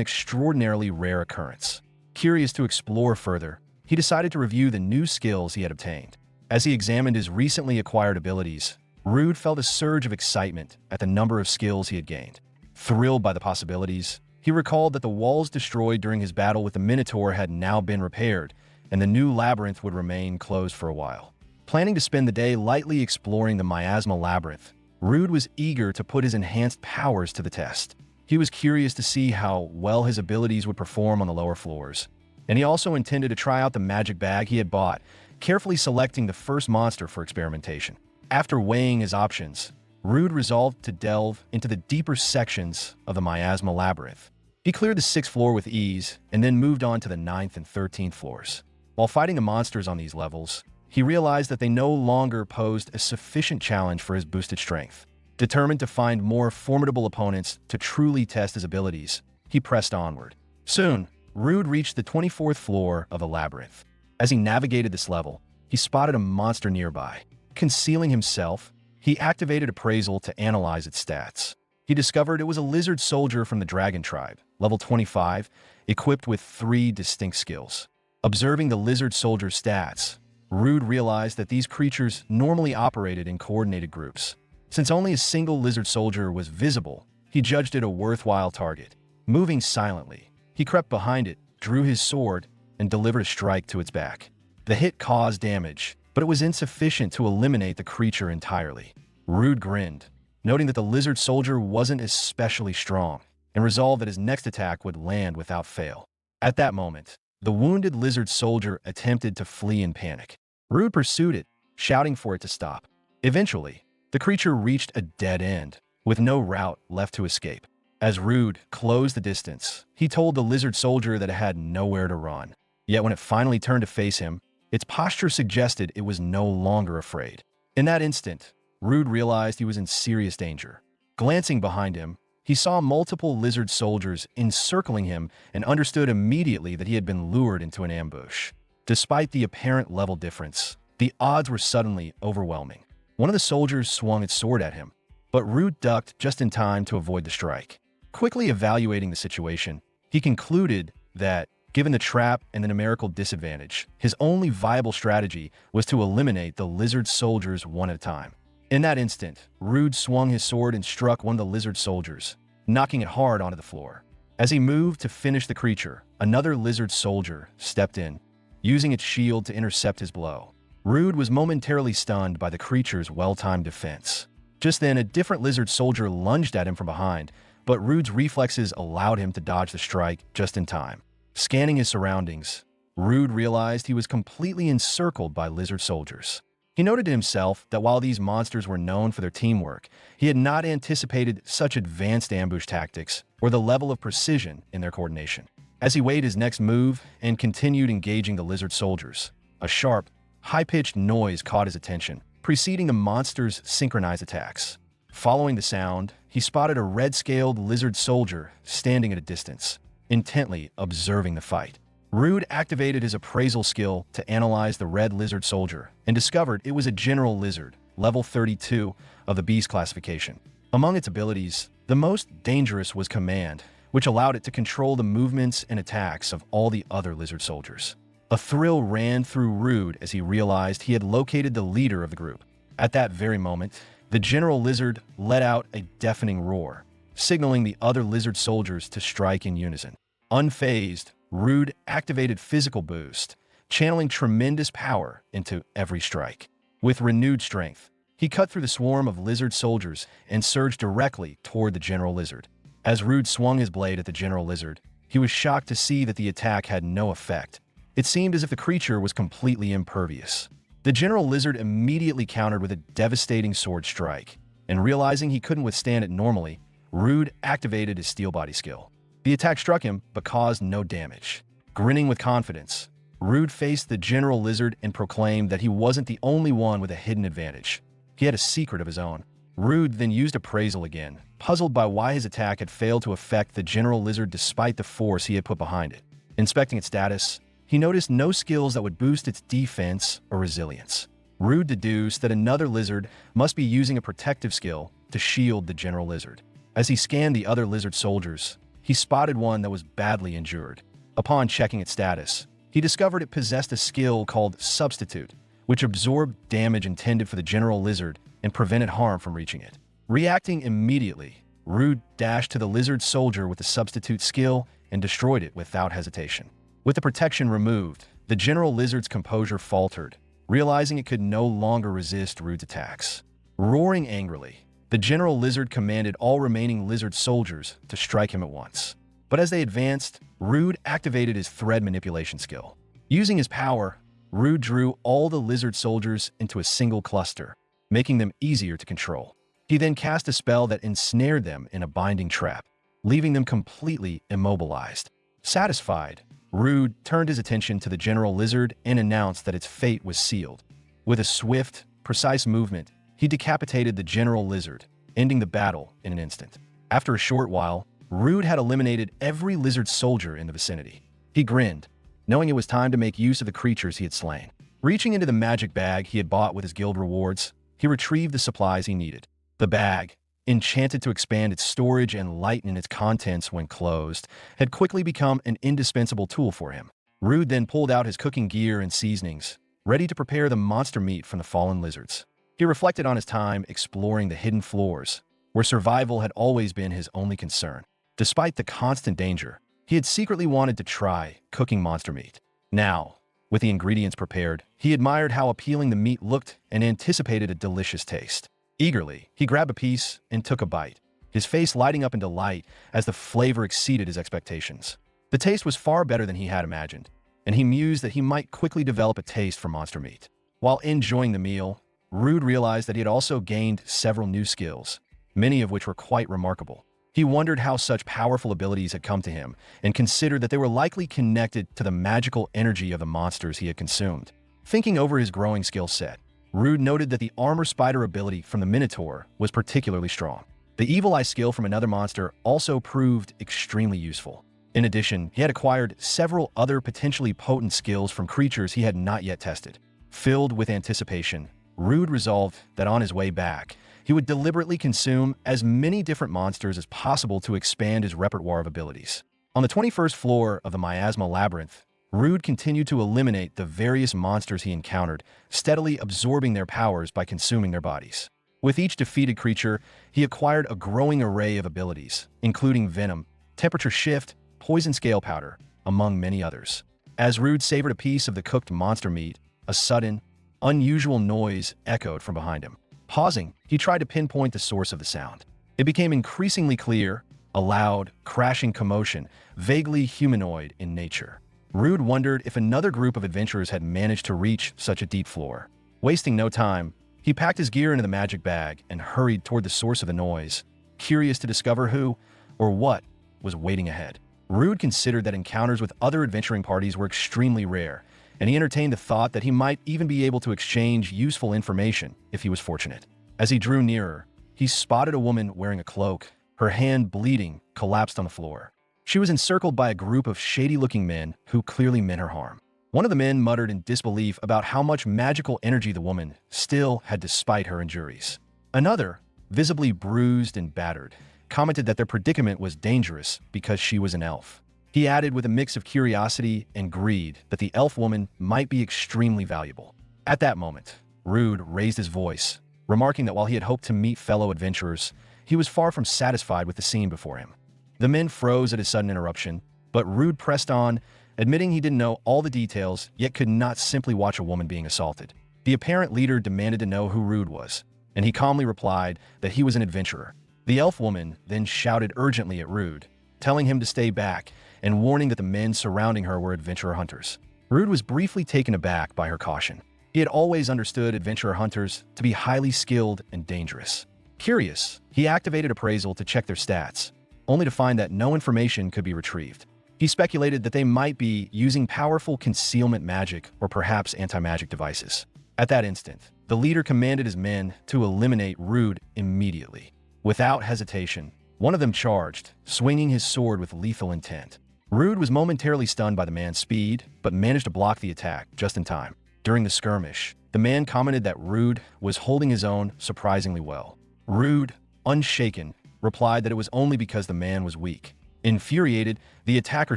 extraordinarily rare occurrence. Curious to explore further, he decided to review the new skills he had obtained. As he examined his recently acquired abilities, Rude felt a surge of excitement at the number of skills he had gained. Thrilled by the possibilities, he recalled that the walls destroyed during his battle with the Minotaur had now been repaired, and the new labyrinth would remain closed for a while. Planning to spend the day lightly exploring the miasma labyrinth, Rude was eager to put his enhanced powers to the test. He was curious to see how well his abilities would perform on the lower floors, and he also intended to try out the magic bag he had bought, carefully selecting the first monster for experimentation. After weighing his options, Rude resolved to delve into the deeper sections of the miasma labyrinth. He cleared the 6th floor with ease and then moved on to the 9th and 13th floors. While fighting the monsters on these levels, he realized that they no longer posed a sufficient challenge for his boosted strength. Determined to find more formidable opponents to truly test his abilities, he pressed onward. Soon, Rude reached the 24th floor of the labyrinth. As he navigated this level, he spotted a monster nearby. Concealing himself, he activated appraisal to analyze its stats. he discovered it was a lizard soldier from the dragon tribe, level 25, equipped with 3 distinct skills. Observing the lizard soldier's stats, Rude realized that these creatures normally operated in coordinated groups. Since only a single lizard soldier was visible, he judged it a worthwhile target. Moving silently, he crept behind it, drew his sword, and delivered a strike to its back. The hit caused damage, but it was insufficient to eliminate the creature entirely. Rude grinned, noting that the lizard soldier wasn't especially strong, and resolved that his next attack would land without fail. At that moment, the wounded lizard soldier attempted to flee in panic. Rude pursued it, shouting for it to stop. Eventually, the creature reached a dead end, with no route left to escape. As Rude closed the distance, he told the lizard soldier that it had nowhere to run. Yet when it finally turned to face him, its posture suggested it was no longer afraid. In that instant, Rude realized he was in serious danger. Glancing behind him, he saw multiple lizard soldiers encircling him and understood immediately that he had been lured into an ambush. Despite the apparent level difference, the odds were suddenly overwhelming. One of the soldiers swung its sword at him, but Rude ducked just in time to avoid the strike. Quickly evaluating the situation, he concluded that, given the trap and the numerical disadvantage, his only viable strategy was to eliminate the lizard soldiers one at a time. In that instant, Rude swung his sword and struck one of the lizard soldiers, knocking it hard onto the floor. As he moved to finish the creature, another lizard soldier stepped in, using its shield to intercept his blow. Rude was momentarily stunned by the creature's well-timed defense. Just then, a different lizard soldier lunged at him from behind, but Rude's reflexes allowed him to dodge the strike just in time. Scanning his surroundings, Rude realized he was completely encircled by lizard soldiers. He noted to himself that while these monsters were known for their teamwork, he had not anticipated such advanced ambush tactics or the level of precision in their coordination. As he weighed his next move and continued engaging the lizard soldiers, a sharp, high-pitched noise caught his attention, preceding the monster's synchronized attacks. Following the sound, he spotted a red-scaled lizard soldier standing at a distance, intently observing the fight. Rude activated his appraisal skill to analyze the red lizard soldier and discovered it was a general lizard, level 32 of the beast classification. Among its abilities, the most dangerous was command, which allowed it to control the movements and attacks of all the other lizard soldiers. A thrill ran through Rude as he realized he had located the leader of the group. At that very moment, the general lizard let out a deafening roar, signaling the other lizard soldiers to strike in unison. Unfazed, Rude activated Physical Boost, channeling tremendous power into every strike. With renewed strength, he cut through the swarm of lizard soldiers and surged directly toward the general lizard. As Rude swung his blade at the general lizard, he was shocked to see that the attack had no effect. It seemed as if the creature was completely impervious. The general lizard immediately countered with a devastating sword strike, and realizing he couldn't withstand it normally, Rude activated his steel body skill. The attack struck him, but caused no damage. Grinning with confidence, Rude faced the general lizard and proclaimed that he wasn't the only one with a hidden advantage. He had a secret of his own. Rude then used appraisal again, puzzled by why his attack had failed to affect the general lizard despite the force he had put behind it. Inspecting its status, he noticed no skills that would boost its defense or resilience. Rude deduced that another lizard must be using a protective skill to shield the general lizard. As he scanned the other lizard soldiers, he spotted one that was badly injured. Upon checking its status, he discovered it possessed a skill called Substitute, which absorbed damage intended for the general lizard and prevented harm from reaching it. Reacting immediately, Rude dashed to the lizard soldier with the Substitute skill and destroyed it without hesitation. With the protection removed, the general lizard's composure faltered, realizing it could no longer resist Rude's attacks. Roaring angrily, the general lizard commanded all remaining lizard soldiers to strike him at once. But as they advanced, Rude activated his thread manipulation skill. Using his power, Rude drew all the lizard soldiers into a single cluster, making them easier to control. He then cast a spell that ensnared them in a binding trap, leaving them completely immobilized. Satisfied, Rude turned his attention to the general lizard and announced that its fate was sealed. With a swift, precise movement, he decapitated the general lizard, ending the battle in an instant. After a short while, Rude had eliminated every lizard soldier in the vicinity. He grinned, knowing it was time to make use of the creatures he had slain. Reaching into the magic bag he had bought with his guild rewards, he retrieved the supplies he needed. The bag, enchanted to expand its storage and lighten its contents when closed, had quickly become an indispensable tool for him. Rude then pulled out his cooking gear and seasonings, ready to prepare the monster meat from the fallen lizards. He reflected on his time exploring the hidden floors, where survival had always been his only concern. Despite the constant danger, he had secretly wanted to try cooking monster meat. Now, with the ingredients prepared, he admired how appealing the meat looked and anticipated a delicious taste. Eagerly, he grabbed a piece and took a bite, his face lighting up in delight as the flavor exceeded his expectations. The taste was far better than he had imagined, and he mused that he might quickly develop a taste for monster meat. While enjoying the meal, Rude realized that he had also gained several new skills, many of which were quite remarkable. He wondered how such powerful abilities had come to him and considered that they were likely connected to the magical energy of the monsters he had consumed. Thinking over his growing skill set, Rude noted that the armor spider ability from the Minotaur was particularly strong. The evil eye skill from another monster also proved extremely useful. In addition, he had acquired several other potentially potent skills from creatures he had not yet tested. Filled with anticipation, Rude resolved that on his way back, he would deliberately consume as many different monsters as possible to expand his repertoire of abilities. On the 21st floor of the Miasma Labyrinth, Rude continued to eliminate the various monsters he encountered, steadily absorbing their powers by consuming their bodies. With each defeated creature, he acquired a growing array of abilities, including Venom, Temperature Shift, Poison Scale Powder, among many others. As Rude savored a piece of the cooked monster meat, a sudden, unusual noise echoed from behind him. Pausing, he tried to pinpoint the source of the sound. It became increasingly clear, a loud, crashing commotion, vaguely humanoid in nature. Rude wondered if another group of adventurers had managed to reach such a deep floor. Wasting no time, he packed his gear into the magic bag and hurried toward the source of the noise, curious to discover who, or what, was waiting ahead. Rude considered that encounters with other adventuring parties were extremely rare, and he entertained the thought that he might even be able to exchange useful information if he was fortunate. As he drew nearer, he spotted a woman wearing a cloak, her hand bleeding, collapsed on the floor. She was encircled by a group of shady-looking men who clearly meant her harm. One of the men muttered in disbelief about how much magical energy the woman still had despite her injuries. Another, visibly bruised and battered, commented that their predicament was dangerous because she was an elf. He added with a mix of curiosity and greed that the elf woman might be extremely valuable. At that moment, Rude raised his voice, remarking that while he had hoped to meet fellow adventurers, he was far from satisfied with the scene before him. The men froze at his sudden interruption, but Rude pressed on, admitting he didn't know all the details, yet could not simply watch a woman being assaulted. The apparent leader demanded to know who Rude was, and he calmly replied that he was an adventurer. The elf woman then shouted urgently at Rude, telling him to stay back and warning that the men surrounding her were adventurer hunters. Rude was briefly taken aback by her caution. He had always understood adventurer hunters to be highly skilled and dangerous. Curious, he activated appraisal to check their stats, only to find that no information could be retrieved. He speculated that they might be using powerful concealment magic or perhaps anti-magic devices. At that instant, the leader commanded his men to eliminate Rude immediately. Without hesitation, one of them charged, swinging his sword with lethal intent. Rude was momentarily stunned by the man's speed, but managed to block the attack just in time. During the skirmish, the man commented that Rude was holding his own surprisingly well. Rude, unshaken, replied that it was only because the man was weak. Infuriated, the attacker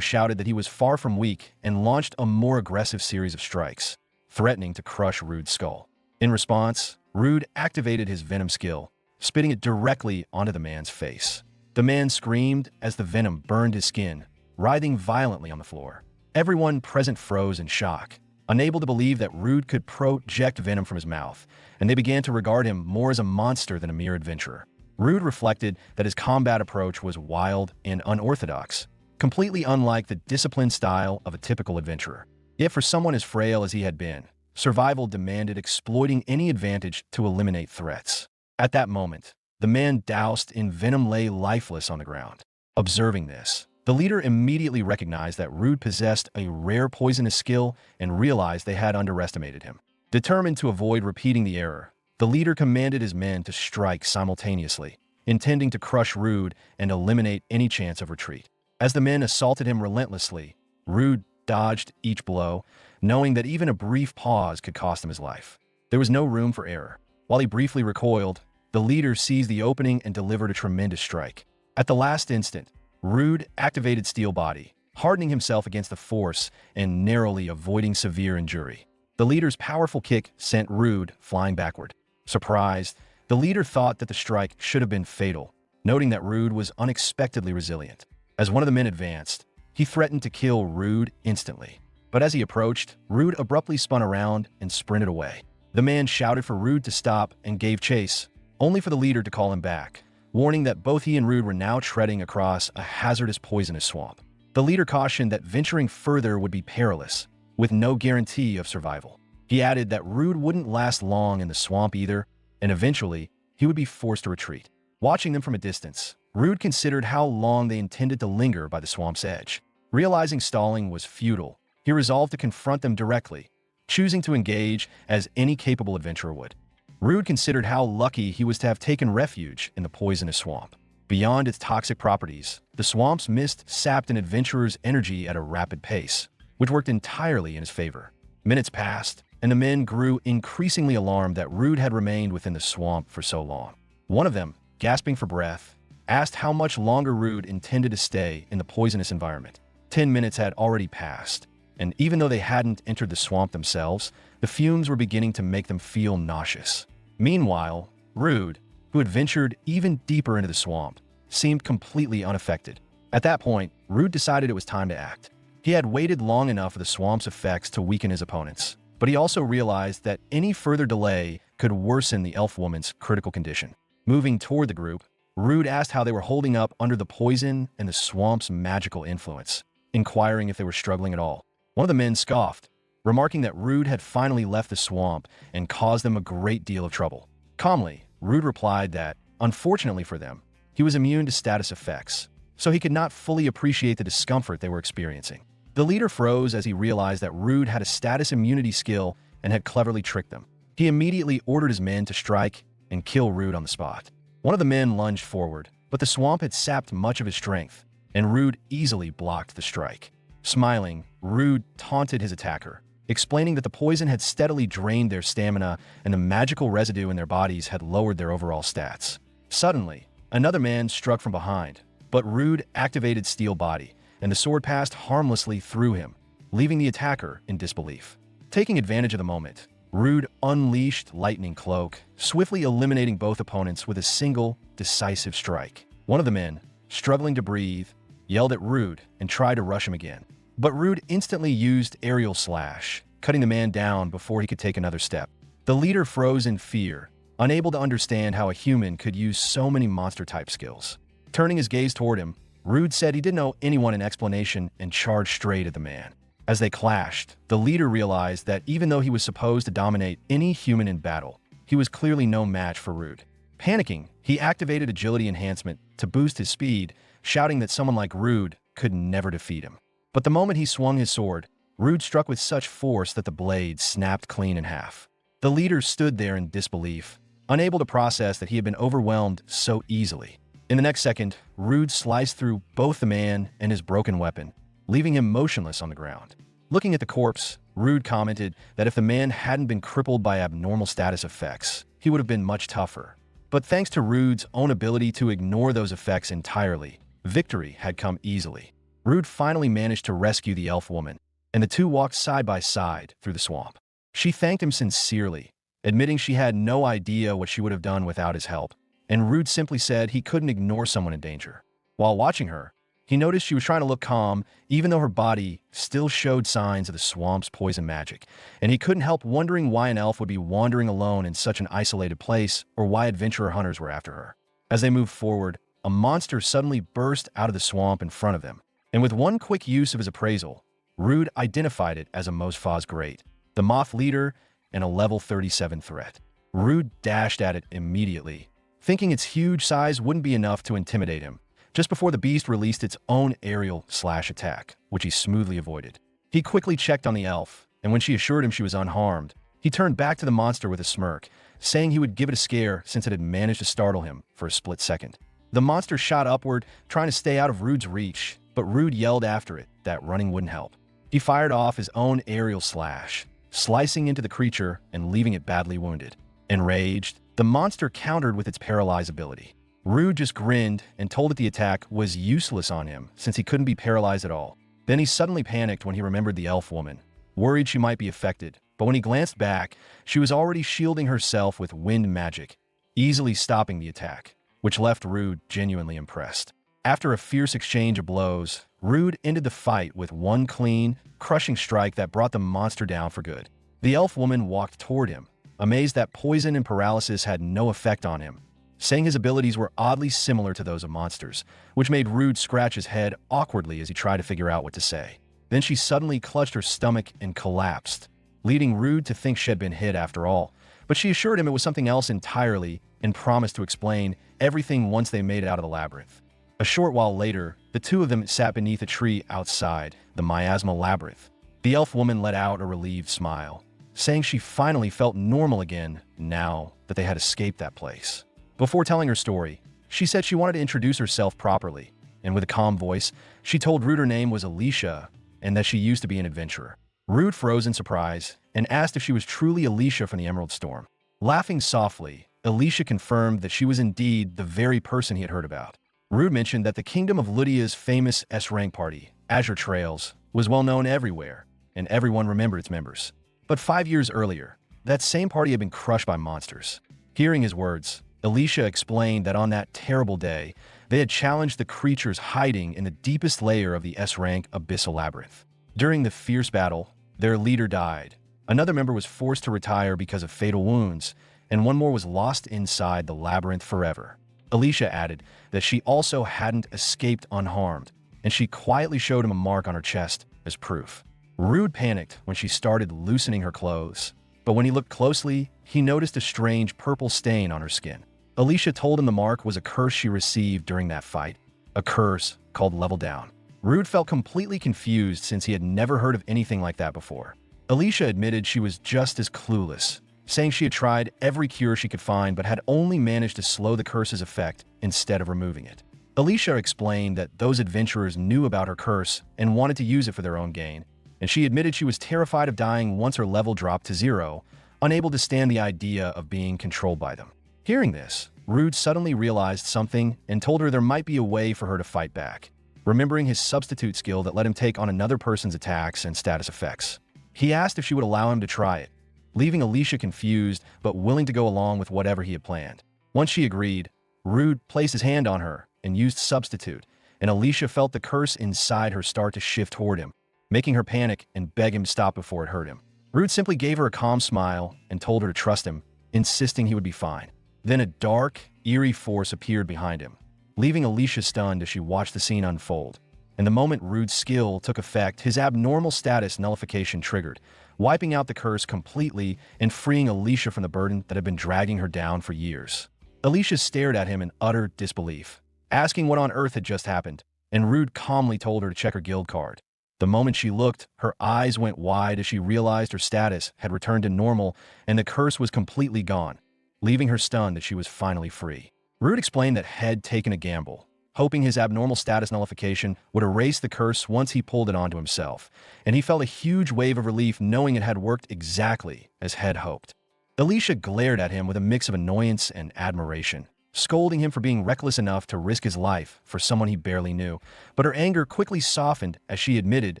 shouted that he was far from weak and launched a more aggressive series of strikes, threatening to crush Rude's skull. In response, Rude activated his venom skill, spitting it directly onto the man's face. The man screamed as the venom burned his skin, writhing violently on the floor. Everyone present froze in shock, unable to believe that Rude could project venom from his mouth, and they began to regard him more as a monster than a mere adventurer. Rude reflected that his combat approach was wild and unorthodox, completely unlike the disciplined style of a typical adventurer. Yet for someone as frail as he had been, survival demanded exploiting any advantage to eliminate threats. At that moment, the man doused in venom lay lifeless on the ground. Observing this, the leader immediately recognized that Rude possessed a rare poisonous skill and realized they had underestimated him. Determined to avoid repeating the error, the leader commanded his men to strike simultaneously, intending to crush Rude and eliminate any chance of retreat. As the men assaulted him relentlessly, Rude dodged each blow, knowing that even a brief pause could cost him his life. There was no room for error. While he briefly recoiled, the leader seized the opening and delivered a tremendous strike. At the last instant, Rude activated Steel Body, hardening himself against the force and narrowly avoiding severe injury. The leader's powerful kick sent Rude flying backward. Surprised, the leader thought that the strike should have been fatal, noting that Rude was unexpectedly resilient. As one of the men advanced, he threatened to kill Rude instantly. But as he approached, Rude abruptly spun around and sprinted away. The man shouted for Rude to stop and gave chase, only for the leader to call him back, warning that both he and Rude were now treading across a hazardous poisonous swamp. The leader cautioned that venturing further would be perilous, with no guarantee of survival. He added that Rude wouldn't last long in the swamp either, and eventually, he would be forced to retreat. Watching them from a distance, Rude considered how long they intended to linger by the swamp's edge. Realizing stalling was futile, he resolved to confront them directly, choosing to engage as any capable adventurer would. Rude considered how lucky he was to have taken refuge in the poisonous swamp. Beyond its toxic properties, the swamp's mist sapped an adventurer's energy at a rapid pace, which worked entirely in his favor. Minutes passed, and the men grew increasingly alarmed that Rude had remained within the swamp for so long. One of them, gasping for breath, asked how much longer Rude intended to stay in the poisonous environment. 10 minutes had already passed, and even though they hadn't entered the swamp themselves, the fumes were beginning to make them feel nauseous. Meanwhile, Rude, who had ventured even deeper into the swamp, seemed completely unaffected. At that point, Rude decided it was time to act. He had waited long enough for the swamp's effects to weaken his opponents, but he also realized that any further delay could worsen the elf woman's critical condition. Moving toward the group, Rude asked how they were holding up under the poison and the swamp's magical influence, inquiring if they were struggling at all. One of the men scoffed, remarking that Rude had finally left the swamp and caused them a great deal of trouble. Calmly, Rude replied that, unfortunately for them, he was immune to status effects, so he could not fully appreciate the discomfort they were experiencing. The leader froze as he realized that Rude had a status immunity skill and had cleverly tricked them. He immediately ordered his men to strike and kill Rude on the spot. One of the men lunged forward, but the swamp had sapped much of his strength, and Rude easily blocked the strike. Smiling, Rude taunted his attacker, explaining that the poison had steadily drained their stamina and the magical residue in their bodies had lowered their overall stats. Suddenly, another man struck from behind, but Rude activated Steel Body, and the sword passed harmlessly through him, leaving the attacker in disbelief. Taking advantage of the moment, Rude unleashed Lightning Cloak, swiftly eliminating both opponents with a single, decisive strike. One of the men, struggling to breathe, yelled at Rude and tried to rush him again. But Rude instantly used Aerial Slash, cutting the man down before he could take another step. The leader froze in fear, unable to understand how a human could use so many monster-type skills. Turning his gaze toward him, Rude said he didn't owe anyone an explanation and charged straight at the man. As they clashed, the leader realized that even though he was supposed to dominate any human in battle, he was clearly no match for Rude. Panicking, he activated Agility Enhancement to boost his speed, shouting that someone like Rude could never defeat him. But the moment he swung his sword, Rude struck with such force that the blade snapped clean in half. The leader stood there in disbelief, unable to process that he had been overwhelmed so easily. In the next second, Rude sliced through both the man and his broken weapon, leaving him motionless on the ground. Looking at the corpse, Rude commented that if the man hadn't been crippled by abnormal status effects, he would have been much tougher. But thanks to Rude's own ability to ignore those effects entirely, victory had come easily. Rude finally managed to rescue the elf woman, and the two walked side by side through the swamp. She thanked him sincerely, admitting she had no idea what she would have done without his help, and Rude simply said he couldn't ignore someone in danger. While watching her, he noticed she was trying to look calm, even though her body still showed signs of the swamp's poison magic, and he couldn't help wondering why an elf would be wandering alone in such an isolated place or why adventurer hunters were after her. As they moved forward, a monster suddenly burst out of the swamp in front of them, and with one quick use of his appraisal, Rude identified it as a Mosfaz Great, the Moth Leader, and a level 37 threat. Rude dashed at it immediately, thinking its huge size wouldn't be enough to intimidate him, just before the beast released its own Aerial Slash attack, which he smoothly avoided. He quickly checked on the elf, and when she assured him she was unharmed, he turned back to the monster with a smirk, saying he would give it a scare since it had managed to startle him for a split second. The monster shot upward, trying to stay out of Rude's reach, but Rude yelled after it that running wouldn't help. He fired off his own Aerial Slash, slicing into the creature and leaving it badly wounded. Enraged, The monster countered with its paralyze ability. Rude just grinned and told that the attack was useless on him since he couldn't be paralyzed at all. Then he suddenly panicked when he remembered the elf woman, worried she might be affected, but when he glanced back, she was already shielding herself with wind magic, easily stopping the attack, which left Rude genuinely impressed. After a fierce exchange of blows, Rude ended the fight with one clean, crushing strike that brought the monster down for good. The elf woman walked toward him, amazed that poison and paralysis had no effect on him, saying his abilities were oddly similar to those of monsters, which made Rude scratch his head awkwardly as he tried to figure out what to say. Then she suddenly clutched her stomach and collapsed, leading Rude to think she had been hit after all, but she assured him it was something else entirely and promised to explain everything once they made it out of the labyrinth. A short while later, the two of them sat beneath a tree outside the miasma labyrinth. The elf woman let out a relieved smile, saying she finally felt normal again now that they had escaped that place. Before telling her story, she said she wanted to introduce herself properly, and with a calm voice, she told Rude her name was Alicia and that she used to be an adventurer. Rude froze in surprise and asked if she was truly Alicia from the Emerald Storm. Laughing softly, Alicia confirmed that she was indeed the very person he had heard about. Rude mentioned that the kingdom of Lydia's famous S-rank party, Azure Trails, was well known everywhere, and everyone remembered its members. But 5 years earlier, that same party had been crushed by monsters. Hearing his words, Alicia explained that on that terrible day, they had challenged the creatures hiding in the deepest layer of the S-rank Abyssal Labyrinth. During the fierce battle, their leader died. Another member was forced to retire because of fatal wounds, and one more was lost inside the labyrinth forever. Alicia added that she also hadn't escaped unharmed, and she quietly showed him a mark on her chest as proof. Rude panicked when she started loosening her clothes, but when he looked closely, he noticed a strange purple stain on her skin. Alicia told him the mark was a curse she received during that fight, a curse called Level Down. Rude felt completely confused since he had never heard of anything like that before. Alicia admitted she was just as clueless, saying she had tried every cure she could find but had only managed to slow the curse's effect instead of removing it. Alicia explained that those adventurers knew about her curse and wanted to use it for their own gain, and she admitted she was terrified of dying once her level dropped to 0, unable to stand the idea of being controlled by them. Hearing this, Rude suddenly realized something and told her there might be a way for her to fight back, remembering his substitute skill that let him take on another person's attacks and status effects. He asked if she would allow him to try it, leaving Alicia confused but willing to go along with whatever he had planned. Once she agreed, Rude placed his hand on her and used substitute, and Alicia felt the curse inside her start to shift toward him, making her panic and beg him to stop before it hurt him. Rude simply gave her a calm smile and told her to trust him, insisting he would be fine. Then a dark, eerie force appeared behind him, leaving Alicia stunned as she watched the scene unfold. And the moment Rude's skill took effect, his abnormal status nullification triggered, wiping out the curse completely and freeing Alicia from the burden that had been dragging her down for years. Alicia stared at him in utter disbelief, asking what on earth had just happened, and Rude calmly told her to check her guild card. The moment she looked, her eyes went wide as she realized her status had returned to normal and the curse was completely gone, leaving her stunned that she was finally free. Rude explained that he had taken a gamble, hoping his abnormal status nullification would erase the curse once he pulled it onto himself, and he felt a huge wave of relief knowing it had worked exactly as he had hoped. Alicia glared at him with a mix of annoyance and admiration, scolding him for being reckless enough to risk his life for someone he barely knew, but her anger quickly softened as she admitted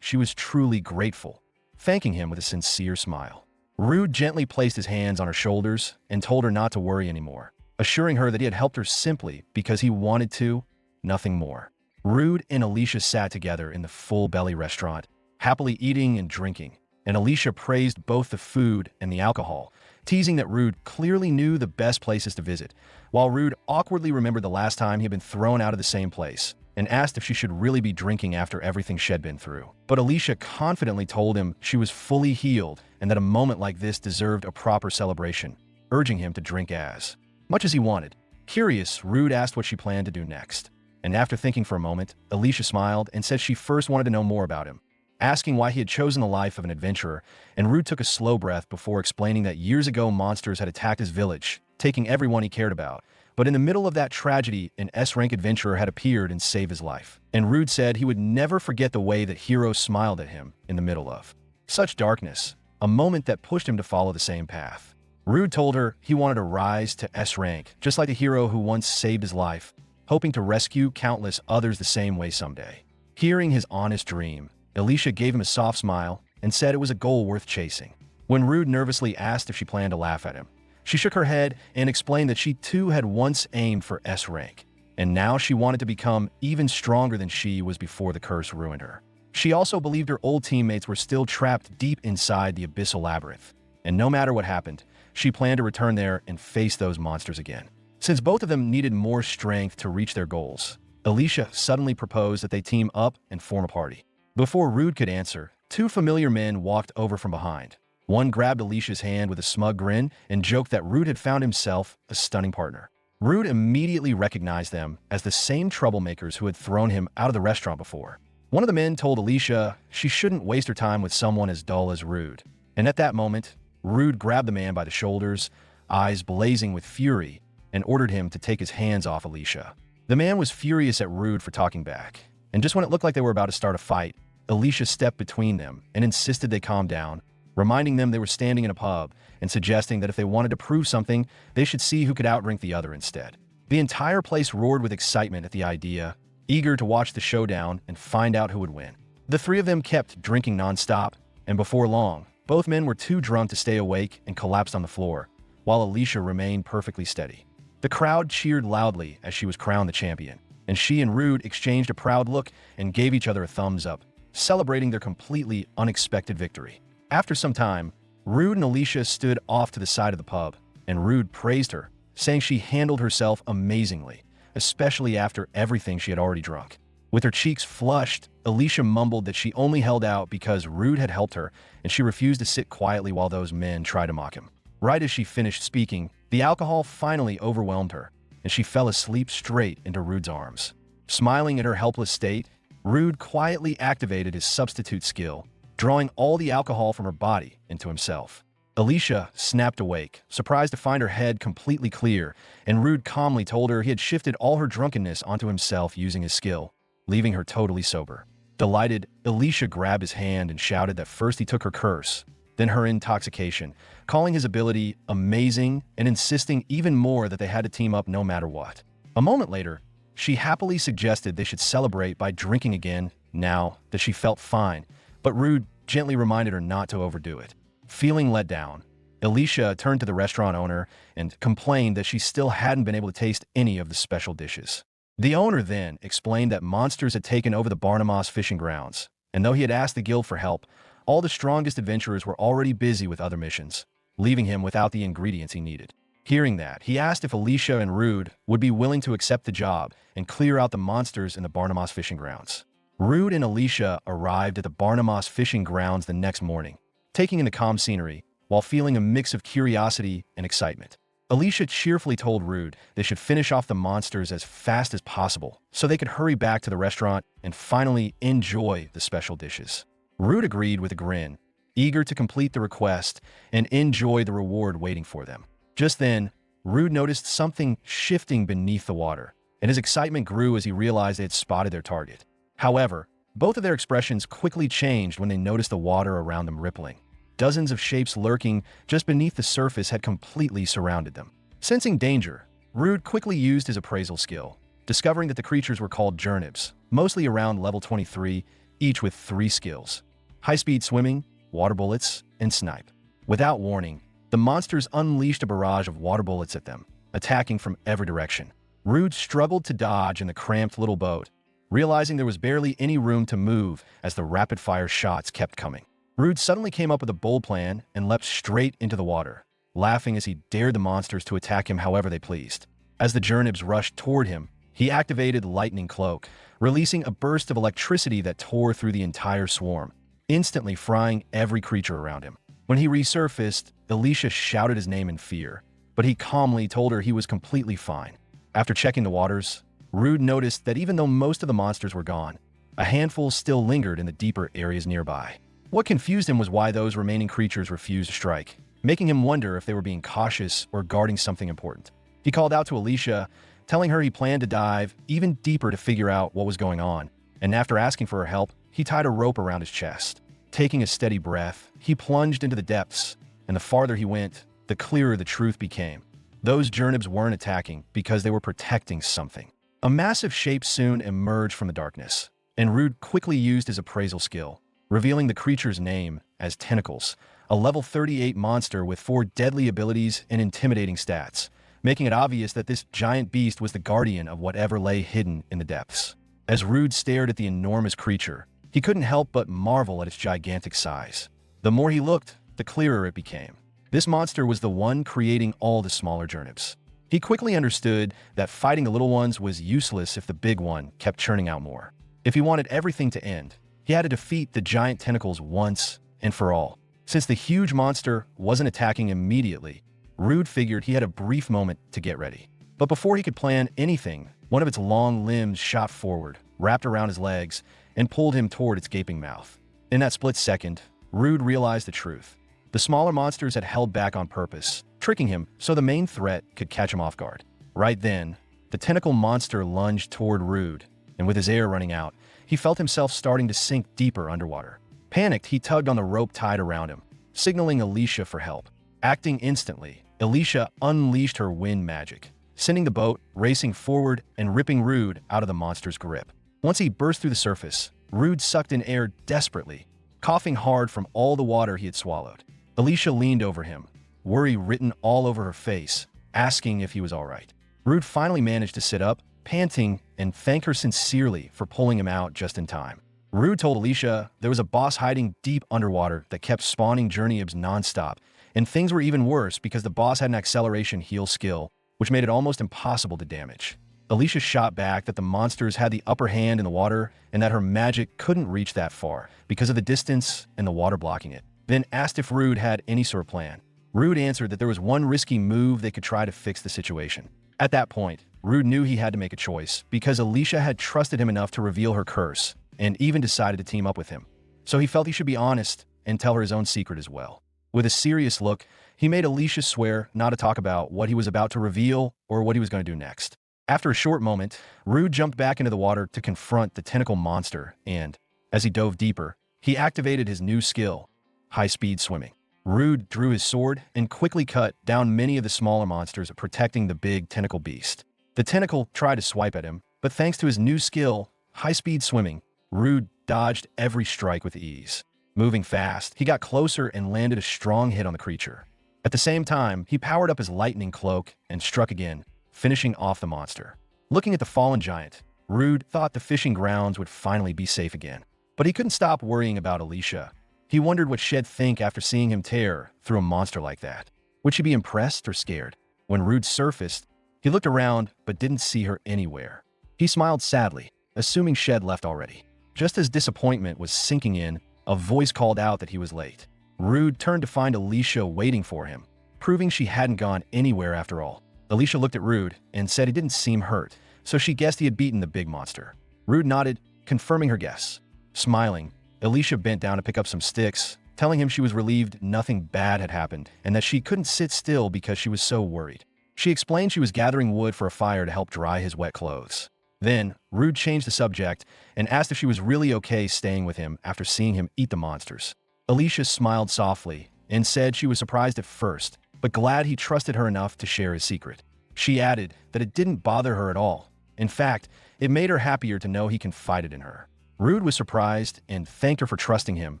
she was truly grateful, thanking him with a sincere smile. Rude gently placed his hands on her shoulders and told her not to worry anymore, assuring her that he had helped her simply because he wanted to, nothing more. Rude and Alicia sat together in the full-belly restaurant, happily eating and drinking, and Alicia praised both the food and the alcohol, teasing that Rude clearly knew the best places to visit, while Rude awkwardly remembered the last time he had been thrown out of the same place, and asked if she should really be drinking after everything she'd been through. But Alicia confidently told him she was fully healed and that a moment like this deserved a proper celebration, urging him to drink as much as he wanted. Curious, Rude asked what she planned to do next, and after thinking for a moment, Alicia smiled and said she first wanted to know more about him, asking why he had chosen the life of an adventurer, and Rude took a slow breath before explaining that years ago monsters had attacked his village, taking everyone he cared about. But in the middle of that tragedy, an S-rank adventurer had appeared and saved his life. And Rude said he would never forget the way that Hero smiled at him in the middle of such darkness, a moment that pushed him to follow the same path. Rude told her he wanted to rise to S rank, just like the hero who once saved his life, hoping to rescue countless others the same way someday. Hearing his honest dream, Alicia gave him a soft smile and said it was a goal worth chasing. When Rude nervously asked if she planned to laugh at him, she shook her head and explained that she too had once aimed for S rank, and now she wanted to become even stronger than she was before the curse ruined her. She also believed her old teammates were still trapped deep inside the abyssal labyrinth, and no matter what happened, she planned to return there and face those monsters again. Since both of them needed more strength to reach their goals, Alicia suddenly proposed that they team up and form a party. Before Rude could answer, two familiar men walked over from behind. One grabbed Alicia's hand with a smug grin and joked that Rude had found himself a stunning partner. Rude immediately recognized them as the same troublemakers who had thrown him out of the restaurant before. One of the men told Alicia she shouldn't waste her time with someone as dull as Rude. And at that moment, Rude grabbed the man by the shoulders, eyes blazing with fury, and ordered him to take his hands off Alicia. The man was furious at Rude for talking back, and just when it looked like they were about to start a fight, Alicia stepped between them and insisted they calm down, reminding them they were standing in a pub and suggesting that if they wanted to prove something, they should see who could outrank the other instead. The entire place roared with excitement at the idea, eager to watch the showdown and find out who would win. The three of them kept drinking nonstop, and before long, both men were too drunk to stay awake and collapsed on the floor, while Alicia remained perfectly steady. The crowd cheered loudly as she was crowned the champion, and she and Rude exchanged a proud look and gave each other a thumbs up, celebrating their completely unexpected victory. After some time, Rude and Alicia stood off to the side of the pub, and Rude praised her, saying she handled herself amazingly, especially after everything she had already drunk. With her cheeks flushed, Alicia mumbled that she only held out because Rude had helped her, and she refused to sit quietly while those men tried to mock him. Right as she finished speaking, the alcohol finally overwhelmed her, and she fell asleep straight into Rude's arms. Smiling at her helpless state, Rude quietly activated his substitute skill, drawing all the alcohol from her body into himself. Alicia snapped awake, surprised to find her head completely clear, and Rude calmly told her he had shifted all her drunkenness onto himself using his skill, leaving her totally sober. Delighted, Alicia grabbed his hand and shouted that first he took her curse, then her intoxication, calling his ability amazing and insisting even more that they had to team up no matter what. A moment later, she happily suggested they should celebrate by drinking again now that she felt fine, but Rude gently reminded her not to overdo it. Feeling let down, Alicia turned to the restaurant owner and complained that she still hadn't been able to taste any of the special dishes. The owner then explained that monsters had taken over the Barnamos fishing grounds, and though he had asked the guild for help, all the strongest adventurers were already busy with other missions, leaving him without the ingredients he needed. Hearing that, he asked if Alicia and Rude would be willing to accept the job and clear out the monsters in the Barnamos fishing grounds. Rude and Alicia arrived at the Barnamos fishing grounds the next morning, taking in the calm scenery while feeling a mix of curiosity and excitement. Alicia cheerfully told Rude they should finish off the monsters as fast as possible so they could hurry back to the restaurant and finally enjoy the special dishes. Rude agreed with a grin, eager to complete the request and enjoy the reward waiting for them. Just then, Rude noticed something shifting beneath the water, and his excitement grew as he realized they had spotted their target. However, both of their expressions quickly changed when they noticed the water around them rippling. Dozens of shapes lurking just beneath the surface had completely surrounded them. Sensing danger, Rude quickly used his appraisal skill, discovering that the creatures were called Jernibs, mostly around level 23, each with 3 skills: high-speed swimming, water bullets, and snipe. Without warning, the monsters unleashed a barrage of water bullets at them, attacking from every direction. Rude struggled to dodge in the cramped little boat, realizing there was barely any room to move as the rapid-fire shots kept coming. Rude suddenly came up with a bold plan and leapt straight into the water, laughing as he dared the monsters to attack him however they pleased. As the Jernibs rushed toward him, he activated Lightning Cloak, releasing a burst of electricity that tore through the entire swarm, instantly frying every creature around him. When he resurfaced, Alicia shouted his name in fear, but he calmly told her he was completely fine. After checking the waters, Rude noticed that even though most of the monsters were gone, a handful still lingered in the deeper areas nearby. What confused him was why those remaining creatures refused to strike, making him wonder if they were being cautious or guarding something important. He called out to Alicia, telling her he planned to dive even deeper to figure out what was going on, and after asking for her help, he tied a rope around his chest. Taking a steady breath, he plunged into the depths, and the farther he went, the clearer the truth became. Those Jernibs weren't attacking because they were protecting something. A massive shape soon emerged from the darkness, and Rude quickly used his appraisal skill, revealing the creature's name as Tentacles, a level 38 monster with 4 deadly abilities and intimidating stats, making it obvious that this giant beast was the guardian of whatever lay hidden in the depths. As Rude stared at the enormous creature, he couldn't help but marvel at its gigantic size. The more he looked, the clearer it became. This monster was the one creating all the smaller Jernibs. He quickly understood that fighting the little ones was useless if the big one kept churning out more. If he wanted everything to end, he had to defeat the giant tentacles once and for all. Since the huge monster wasn't attacking immediately, Rude figured he had a brief moment to get ready. But before he could plan anything, one of its long limbs shot forward, wrapped around his legs, and pulled him toward its gaping mouth. In that split second, Rude realized the truth. The smaller monsters had held back on purpose, tricking him so the main threat could catch him off guard. Right then, the tentacle monster lunged toward Rude, and with his air running out, he felt himself starting to sink deeper underwater. Panicked, he tugged on the rope tied around him, signaling Alicia for help. Acting instantly, Alicia unleashed her wind magic, sending the boat racing forward and ripping Rude out of the monster's grip. Once he burst through the surface, Rude sucked in air desperately, coughing hard from all the water he had swallowed. Alicia leaned over him, worry written all over her face, asking if he was all right. Rude finally managed to sit up, panting, and thank her sincerely for pulling him out just in time. Rude told Alicia there was a boss hiding deep underwater that kept spawning Jernibs nonstop, and things were even worse because the boss had an acceleration heal skill, which made it almost impossible to damage. Alicia shot back that the monsters had the upper hand in the water and that her magic couldn't reach that far because of the distance and the water blocking it. Then asked if Rude had any sort of plan. Rude answered that there was one risky move they could try to fix the situation. At that point, Rude knew he had to make a choice because Alicia had trusted him enough to reveal her curse and even decided to team up with him. So he felt he should be honest and tell her his own secret as well. With a serious look, he made Alicia swear not to talk about what he was about to reveal or what he was going to do next. After a short moment, Rude jumped back into the water to confront the tentacle monster and, as he dove deeper, he activated his new skill, high-speed swimming. Rude drew his sword and quickly cut down many of the smaller monsters, protecting the big tentacle beast. The tentacle tried to swipe at him, but thanks to his new skill, high-speed swimming, Rude dodged every strike with ease. Moving fast, he got closer and landed a strong hit on the creature. At the same time, he powered up his lightning cloak and struck again, finishing off the monster. Looking at the fallen giant, Rude thought the fishing grounds would finally be safe again. But he couldn't stop worrying about Alicia. He wondered what she'd think after seeing him tear through a monster like that. Would she be impressed or scared? When Rude surfaced, he looked around but didn't see her anywhere. He smiled sadly, assuming she'd left already. Just as disappointment was sinking in, a voice called out that he was late. Rude turned to find Alicia waiting for him, proving she hadn't gone anywhere after all. Alicia looked at Rude and said he didn't seem hurt, so she guessed he had beaten the big monster. Rude nodded, confirming her guess. Smiling, Alicia bent down to pick up some sticks, telling him she was relieved nothing bad had happened and that she couldn't sit still because she was so worried. She explained she was gathering wood for a fire to help dry his wet clothes. Then, Rude changed the subject and asked if she was really okay staying with him after seeing him eat the monsters. Alicia smiled softly and said she was surprised at first, but glad he trusted her enough to share his secret. She added that it didn't bother her at all. In fact, it made her happier to know he confided in her. Rude was surprised and thanked her for trusting him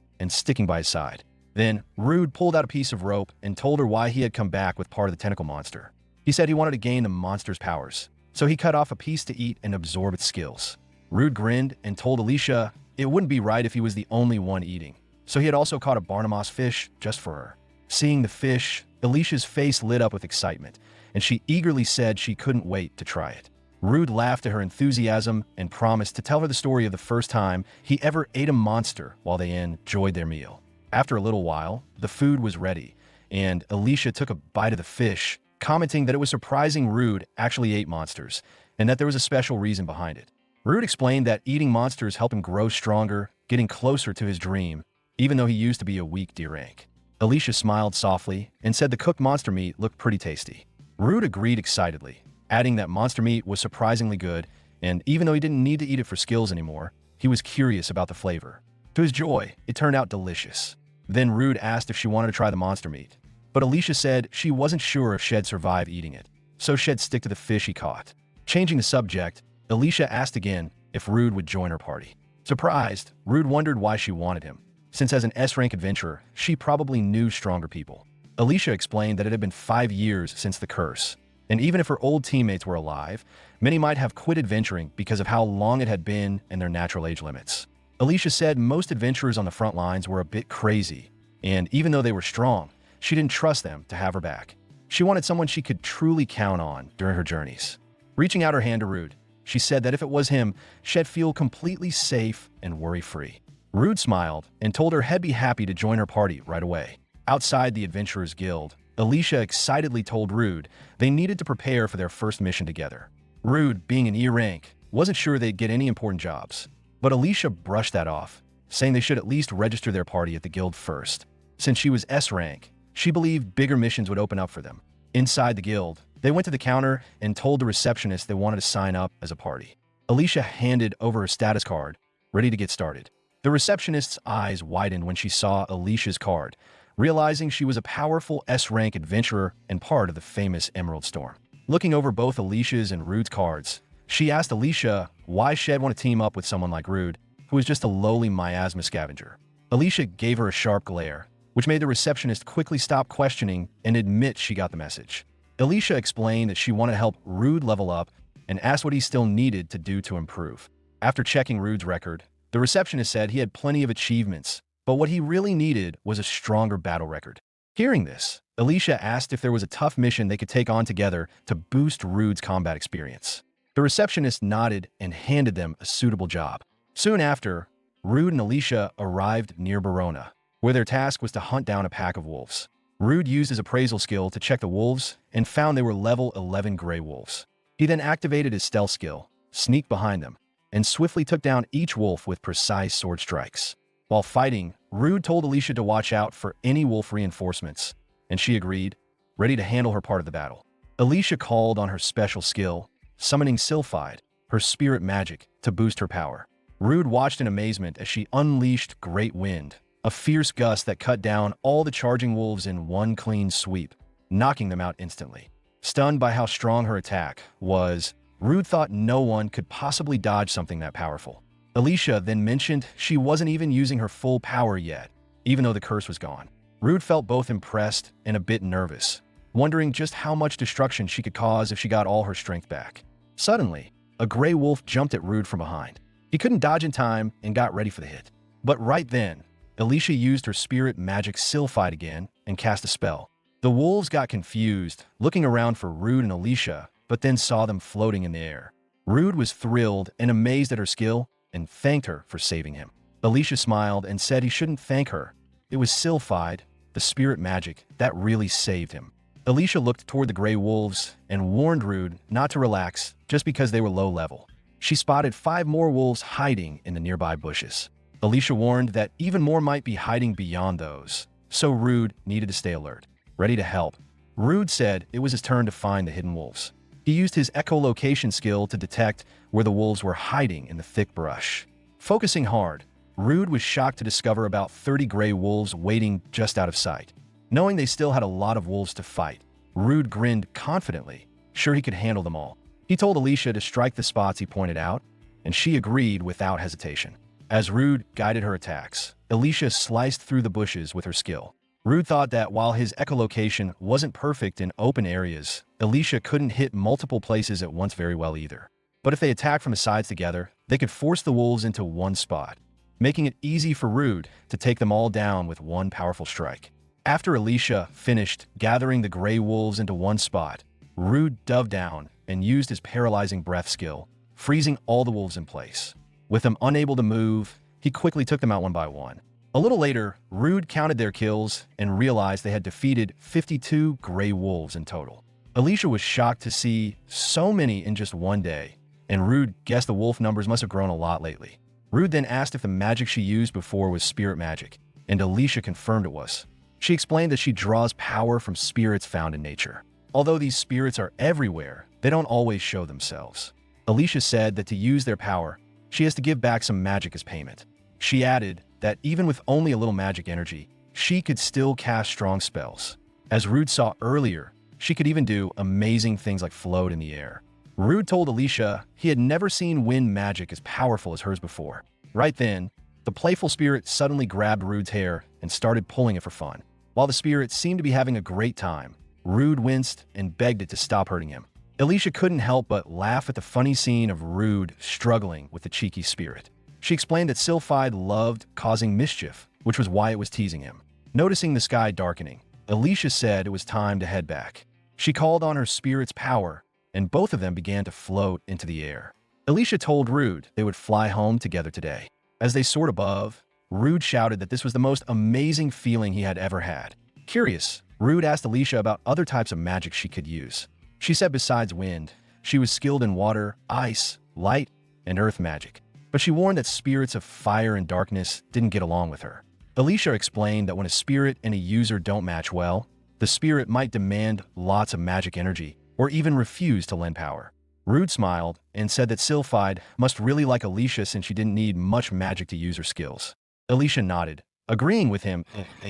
and sticking by his side. Then, Rude pulled out a piece of rope and told her why he had come back with part of the tentacle monster. He said he wanted to gain the monster's powers, so he cut off a piece to eat and absorb its skills. Rude grinned and told Alicia it wouldn't be right if he was the only one eating, so he had also caught a Barnamos fish just for her. Seeing the fish, Alicia's face lit up with excitement, and she eagerly said she couldn't wait to try it. Rude laughed at her enthusiasm and promised to tell her the story of the first time he ever ate a monster while they enjoyed their meal. After a little while, the food was ready, and Alicia took a bite of the fish, commenting that it was surprising Rude actually ate monsters, and that there was a special reason behind it. Rude explained that eating monsters helped him grow stronger, getting closer to his dream, even though he used to be a weak D-rank. Alicia smiled softly and said the cooked monster meat looked pretty tasty. Rude agreed excitedly, adding that monster meat was surprisingly good, and even though he didn't need to eat it for skills anymore, he was curious about the flavor. To his joy, it turned out delicious. Then Rude asked if she wanted to try the monster meat. but Alicia said she wasn't sure if she'd survive eating it, so she'd stick to the fish he caught. Changing the subject, Alicia asked again if Rude would join her party. Surprised, Rude wondered why she wanted him, since as an S-rank adventurer, she probably knew stronger people. Alicia explained that it had been 5 years since the curse, and even if her old teammates were alive, many might have quit adventuring because of how long it had been and their natural age limits. Alicia said most adventurers on the front lines were a bit crazy, and even though they were strong, she didn't trust them to have her back. She wanted someone she could truly count on during her journeys. Reaching out her hand to Rude, she said that if it was him, she'd feel completely safe and worry-free. Rude smiled and told her he'd be happy to join her party right away. Outside the Adventurers Guild, Alicia excitedly told Rude they needed to prepare for their first mission together. Rude, being an E rank, wasn't sure they'd get any important jobs, but Alicia brushed that off, saying they should at least register their party at the guild first. Since she was S rank, she believed bigger missions would open up for them. Inside the guild, they went to the counter and told the receptionist they wanted to sign up as a party. Alicia handed over her status card, ready to get started. The receptionist's eyes widened when she saw Alicia's card, realizing she was a powerful S-rank adventurer and part of the famous Emerald Storm. Looking over both Alicia's and Rude's cards, she asked Alicia why she'd want to team up with someone like Rude, who was just a lowly miasma scavenger. Alicia gave her a sharp glare, which made the receptionist quickly stop questioning and admit she got the message. Alicia explained that she wanted to help Rude level up and asked what he still needed to do to improve. After checking Rude's record, the receptionist said he had plenty of achievements, but what he really needed was a stronger battle record. Hearing this, Alicia asked if there was a tough mission they could take on together to boost Rude's combat experience. The receptionist nodded and handed them a suitable job. Soon after, Rude and Alicia arrived near Barona, where their task was to hunt down a pack of wolves. Rude used his appraisal skill to check the wolves and found they were level 11 gray wolves. He then activated his stealth skill, sneaked behind them, and swiftly took down each wolf with precise sword strikes. While fighting, Rude told Alicia to watch out for any wolf reinforcements, and she agreed, ready to handle her part of the battle. Alicia called on her special skill, summoning Sylphide, her spirit magic, to boost her power. Rude watched in amazement as she unleashed Great Wind, a fierce gust that cut down all the charging wolves in one clean sweep, knocking them out instantly. Stunned by how strong her attack was, Rude thought no one could possibly dodge something that powerful. Alicia then mentioned she wasn't even using her full power yet, even though the curse was gone. Rude felt both impressed and a bit nervous, wondering just how much destruction she could cause if she got all her strength back. Suddenly, a gray wolf jumped at Rude from behind. He couldn't dodge in time and got ready for the hit. But right then, Alicia used her spirit magic Sylphide again and cast a spell. The wolves got confused, looking around for Rude and Alicia, but then saw them floating in the air. Rude was thrilled and amazed at her skill and thanked her for saving him. Alicia smiled and said he shouldn't thank her. It was Sylphide, the spirit magic, that really saved him. Alicia looked toward the gray wolves and warned Rude not to relax just because they were low level. She spotted 5 more wolves hiding in the nearby bushes. Alicia warned that even more might be hiding beyond those, so Rude needed to stay alert, ready to help. Rude said it was his turn to find the hidden wolves. He used his echolocation skill to detect where the wolves were hiding in the thick brush. Focusing hard, Rude was shocked to discover about 30 gray wolves waiting just out of sight. Knowing they still had a lot of wolves to fight, Rude grinned confidently, sure he could handle them all. He told Alicia to strike the spots he pointed out, and she agreed without hesitation. As Rude guided her attacks, Alicia sliced through the bushes with her skill. Rude thought that while his echolocation wasn't perfect in open areas, Alicia couldn't hit multiple places at once very well either. But if they attacked from the sides together, they could force the wolves into one spot, making it easy for Rude to take them all down with one powerful strike. After Alicia finished gathering the gray wolves into one spot, Rude dove down and used his paralyzing breath skill, freezing all the wolves in place. With them unable to move, he quickly took them out one by one. A little later, Rude counted their kills and realized they had defeated 52 gray wolves in total. Alicia was shocked to see so many in just one day, and Rude guessed the wolf numbers must have grown a lot lately. Rude then asked if the magic she used before was spirit magic, and Alicia confirmed it was. She explained that she draws power from spirits found in nature. Although these spirits are everywhere, they don't always show themselves. Alicia said that to use their power, she has to give back some magic as payment. She added that even with only a little magic energy, she could still cast strong spells. As Rude saw earlier, she could even do amazing things like float in the air. Rude told Alicia he had never seen wind magic as powerful as hers before. Right then, the playful spirit suddenly grabbed Rude's hair and started pulling it for fun. While the spirit seemed to be having a great time, Rude winced and begged it to stop hurting him. Alicia couldn't help but laugh at the funny scene of Rude struggling with the cheeky spirit. She explained that Sylphide loved causing mischief, which was why it was teasing him. Noticing the sky darkening, Alicia said it was time to head back. She called on her spirit's power, and both of them began to float into the air. Alicia told Rude they would fly home together today. As they soared above, Rude shouted that this was the most amazing feeling he had ever had. Curious, Rude asked Alicia about other types of magic she could use. She said besides wind, she was skilled in water, ice, light, and earth magic. But she warned that spirits of fire and darkness didn't get along with her. Alicia explained that when a spirit and a user don't match well, the spirit might demand lots of magic energy or even refuse to lend power. Rude smiled and said that Sylphide must really like Alicia since she didn't need much magic to use her skills. Alicia nodded, agreeing with him.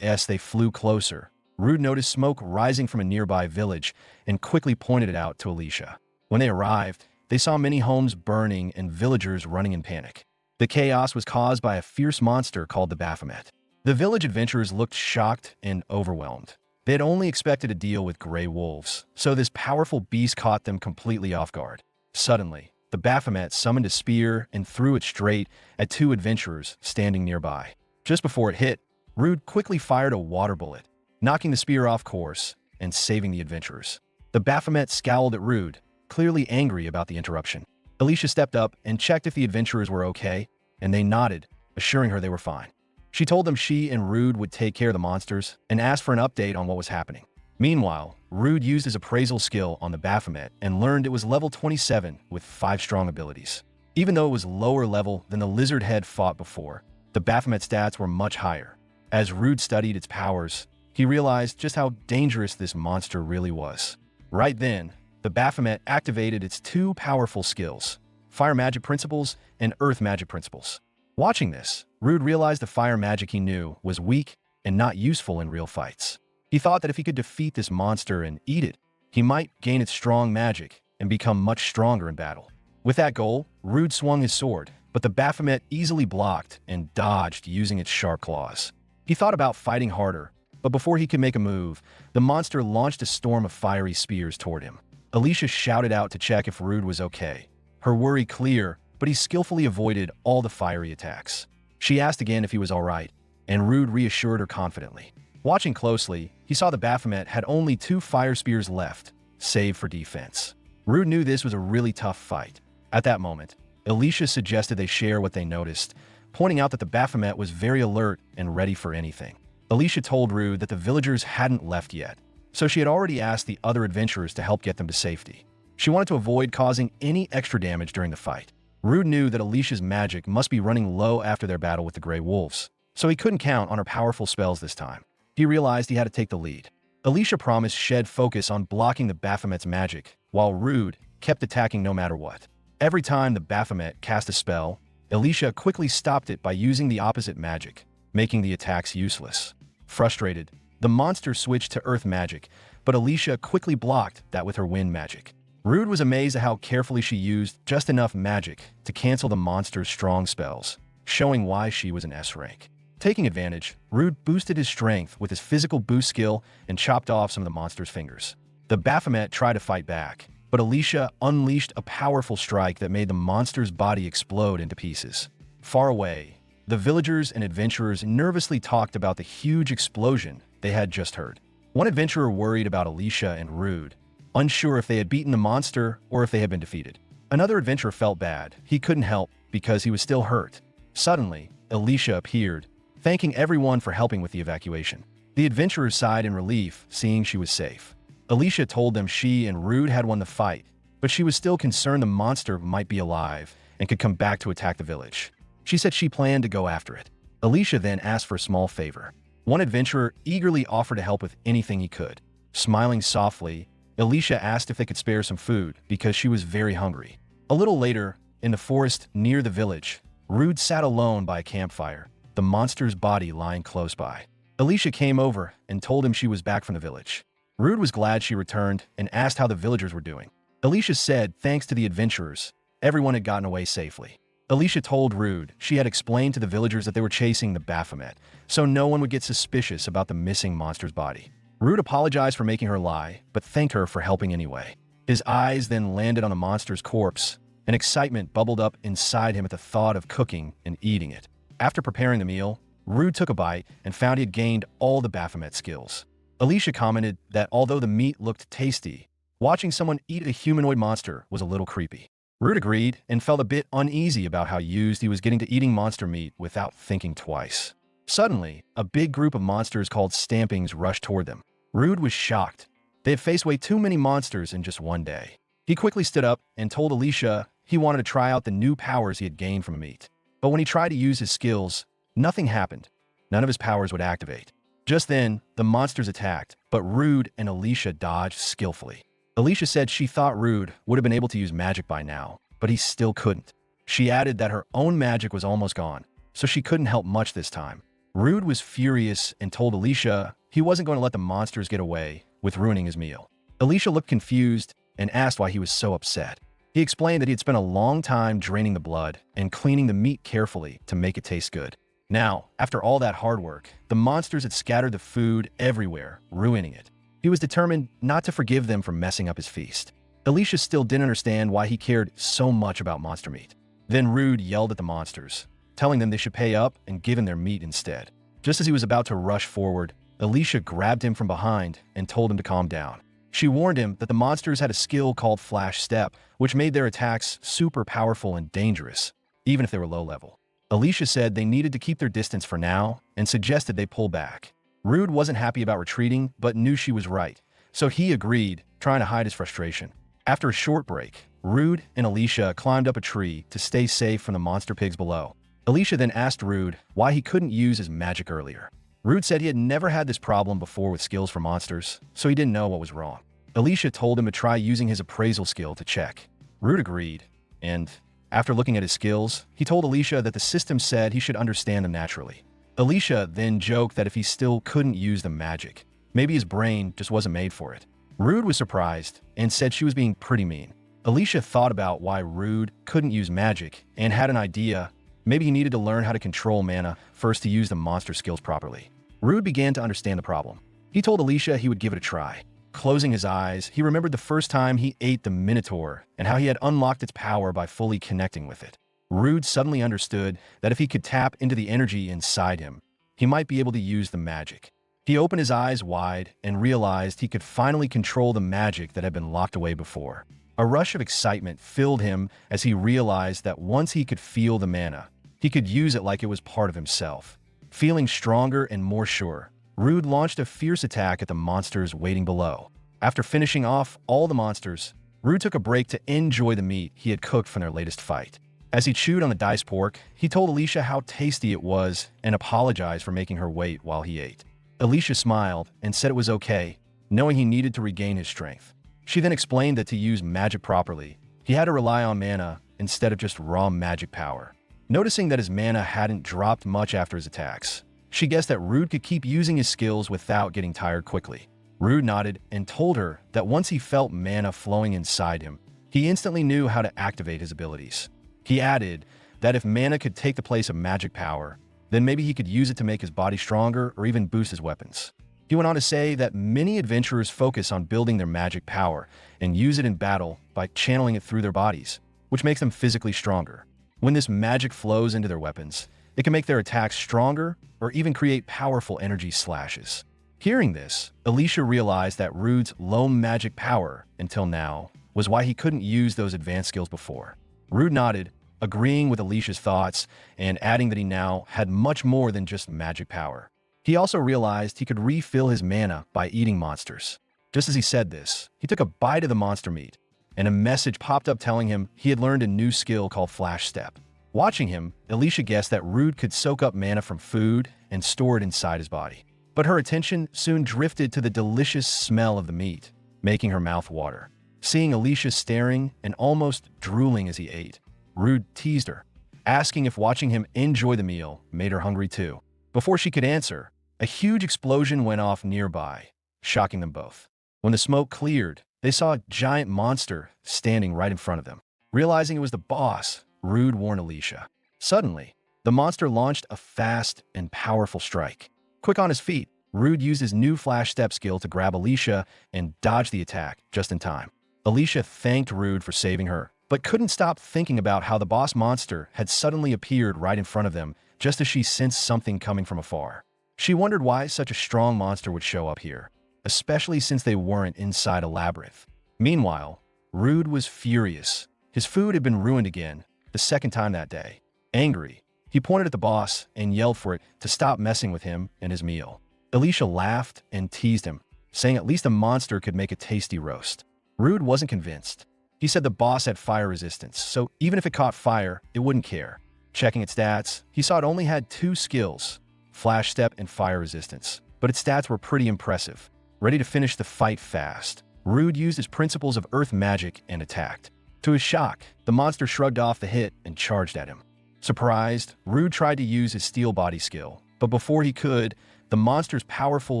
As they flew closer, Rude noticed smoke rising from a nearby village and quickly pointed it out to Alicia. When they arrived, they saw many homes burning and villagers running in panic. The chaos was caused by a fierce monster called the Baphomet. The village adventurers looked shocked and overwhelmed. They had only expected to deal with gray wolves, so this powerful beast caught them completely off guard. Suddenly, the Baphomet summoned a spear and threw it straight at two adventurers standing nearby. Just before it hit, Rude quickly fired a water bullet, knocking the spear off course and saving the adventurers. The Baphomet scowled at Rude, clearly angry about the interruption. Alicia stepped up and checked if the adventurers were okay, and they nodded, assuring her they were fine. She told them she and Rude would take care of the monsters and asked for an update on what was happening. Meanwhile, Rude used his appraisal skill on the Baphomet and learned it was level 27 with 5 strong abilities. Even though it was lower level than the lizard head fought before, the Baphomet stats were much higher. As Rude studied its powers, he realized just how dangerous this monster really was. Right then, the Baphomet activated its 2 powerful skills, Fire Magic Principles and Earth Magic Principles. Watching this, Rude realized the fire magic he knew was weak and not useful in real fights. He thought that if he could defeat this monster and eat it, he might gain its strong magic and become much stronger in battle. With that goal, Rude swung his sword, but the Baphomet easily blocked and dodged using its sharp claws. He thought about fighting harder, but before he could make a move, the monster launched a storm of fiery spears toward him. Alicia shouted out to check if Rude was okay, her worry clear, but he skillfully avoided all the fiery attacks. She asked again if he was alright, and Rude reassured her confidently. Watching closely, he saw the Baphomet had only 2 fire spears left, save for defense. Rude knew this was a really tough fight. At that moment, Alicia suggested they share what they noticed, pointing out that the Baphomet was very alert and ready for anything. Alicia told Rude that the villagers hadn't left yet, so she had already asked the other adventurers to help get them to safety. She wanted to avoid causing any extra damage during the fight. Rude knew that Alicia's magic must be running low after their battle with the Grey Wolves, so he couldn't count on her powerful spells this time. He realized he had to take the lead. Alicia promised shed focus on blocking the Baphomet's magic, while Rude kept attacking no matter what. Every time the Baphomet cast a spell, Alicia quickly stopped it by using the opposite magic, making the attacks useless. Frustrated, the monster switched to earth magic, but Alicia quickly blocked that with her wind magic. Rude was amazed at how carefully she used just enough magic to cancel the monster's strong spells, showing why she was an S rank. Taking advantage, Rude boosted his strength with his physical boost skill and chopped off some of the monster's fingers. The Baphomet tried to fight back, but Alicia unleashed a powerful strike that made the monster's body explode into pieces. Far away, the villagers and adventurers nervously talked about the huge explosion they had just heard. One adventurer worried about Alicia and Rude, unsure if they had beaten the monster or if they had been defeated. Another adventurer felt bad. He couldn't help because he was still hurt. Suddenly, Alicia appeared, thanking everyone for helping with the evacuation. The adventurers sighed in relief, seeing she was safe. Alicia told them she and Rude had won the fight, but she was still concerned the monster might be alive and could come back to attack the village. She said she planned to go after it. Alicia then asked for a small favor. One adventurer eagerly offered to help with anything he could. Smiling softly, Alicia asked if they could spare some food because she was very hungry. A little later, in the forest near the village, Rude sat alone by a campfire, the monster's body lying close by. Alicia came over and told him she was back from the village. Rude was glad she returned and asked how the villagers were doing. Alicia said thanks to the adventurers, everyone had gotten away safely. Alicia told Rude she had explained to the villagers that they were chasing the Baphomet, so no one would get suspicious about the missing monster's body. Rude apologized for making her lie, but thanked her for helping anyway. His eyes then landed on the monster's corpse, and excitement bubbled up inside him at the thought of cooking and eating it. After preparing the meal, Rude took a bite and found he had gained all the Baphomet skills. Alicia commented that although the meat looked tasty, watching someone eat a humanoid monster was a little creepy. Rude agreed and felt a bit uneasy about how used he was getting to eating monster meat without thinking twice. Suddenly, a big group of monsters called Stampings rushed toward them. Rude was shocked. They had faced way too many monsters in just one day. He quickly stood up and told Alicia he wanted to try out the new powers he had gained from the meat. But when he tried to use his skills, nothing happened. None of his powers would activate. Just then, the monsters attacked, but Rude and Alicia dodged skillfully. Alicia said she thought Rude would have been able to use magic by now, but he still couldn't. She added that her own magic was almost gone, so she couldn't help much this time. Rude was furious and told Alicia he wasn't going to let the monsters get away with ruining his meal. Alicia looked confused and asked why he was so upset. He explained that he had spent a long time draining the blood and cleaning the meat carefully to make it taste good. Now, after all that hard work, the monsters had scattered the food everywhere, ruining it. He was determined not to forgive them for messing up his feast. Alicia still didn't understand why he cared so much about monster meat. Then Rude yelled at the monsters, telling them they should pay up and give him their meat instead. Just as he was about to rush forward, Alicia grabbed him from behind and told him to calm down. She warned him that the monsters had a skill called Flash Step, which made their attacks super powerful and dangerous, even if they were low level. Alicia said they needed to keep their distance for now and suggested they pull back. Rude wasn't happy about retreating, but knew she was right, so he agreed, trying to hide his frustration. After a short break, Rude and Alicia climbed up a tree to stay safe from the monster pigs below. Alicia then asked Rude why he couldn't use his magic earlier. Rude said he had never had this problem before with skills for monsters, so he didn't know what was wrong. Alicia told him to try using his appraisal skill to check. Rude agreed, and after looking at his skills, he told Alicia that the system said he should understand them naturally. Alicia then joked that if he still couldn't use the magic, maybe his brain just wasn't made for it. Rude was surprised and said she was being pretty mean. Alicia thought about why Rude couldn't use magic and had an idea. Maybe he needed to learn how to control mana first to use the monster skills properly. Rude began to understand the problem. He told Alicia he would give it a try. Closing his eyes, he remembered the first time he ate the Minotaur and how he had unlocked its power by fully connecting with it. Rude suddenly understood that if he could tap into the energy inside him, he might be able to use the magic. He opened his eyes wide and realized he could finally control the magic that had been locked away before. A rush of excitement filled him as he realized that once he could feel the mana, he could use it like it was part of himself. Feeling stronger and more sure, Rude launched a fierce attack at the monsters waiting below. After finishing off all the monsters, Rude took a break to enjoy the meat he had cooked from their latest fight. As he chewed on the diced pork, he told Alicia how tasty it was and apologized for making her wait while he ate. Alicia smiled and said it was okay, knowing he needed to regain his strength. She then explained that to use magic properly, he had to rely on mana instead of just raw magic power. Noticing that his mana hadn't dropped much after his attacks, she guessed that Rude could keep using his skills without getting tired quickly. Rude nodded and told her that once he felt mana flowing inside him, he instantly knew how to activate his abilities. He added that if mana could take the place of magic power, then maybe he could use it to make his body stronger or even boost his weapons. He went on to say that many adventurers focus on building their magic power and use it in battle by channeling it through their bodies, which makes them physically stronger. When this magic flows into their weapons, it can make their attacks stronger or even create powerful energy slashes. Hearing this, Alicia realized that Rude's low magic power, until now, was why he couldn't use those advanced skills before. Rude nodded, agreeing with Alicia's thoughts and adding that he now had much more than just magic power. He also realized he could refill his mana by eating monsters. Just as he said this, he took a bite of the monster meat, and a message popped up telling him he had learned a new skill called Flash Step. Watching him, Alicia guessed that Rude could soak up mana from food and store it inside his body. But her attention soon drifted to the delicious smell of the meat, making her mouth water. Seeing Alicia staring and almost drooling as he ate, Rude teased her, asking if watching him enjoy the meal made her hungry too. Before she could answer, a huge explosion went off nearby, shocking them both. When the smoke cleared, they saw a giant monster standing right in front of them. Realizing it was the boss, Rude warned Alicia. Suddenly, the monster launched a fast and powerful strike. Quick on his feet, Rude used his new flash step skill to grab Alicia and dodge the attack just in time. Alicia thanked Rude for saving her, but couldn't stop thinking about how the boss monster had suddenly appeared right in front of them just as she sensed something coming from afar. She wondered why such a strong monster would show up here, especially since they weren't inside a labyrinth. Meanwhile, Rude was furious. His food had been ruined again, the second time that day. Angry, he pointed at the boss and yelled for it to stop messing with him and his meal. Alicia laughed and teased him, saying at least a monster could make a tasty roast. Rude wasn't convinced. He said the boss had fire resistance, so even if it caught fire, it wouldn't care. Checking its stats, he saw it only had 2 skills, flash step and fire resistance, but its stats were pretty impressive. Ready to finish the fight fast, Rude used his principles of earth magic and attacked. To his shock, the monster shrugged off the hit and charged at him. Surprised, Rude tried to use his steel body skill, but before he could, the monster's powerful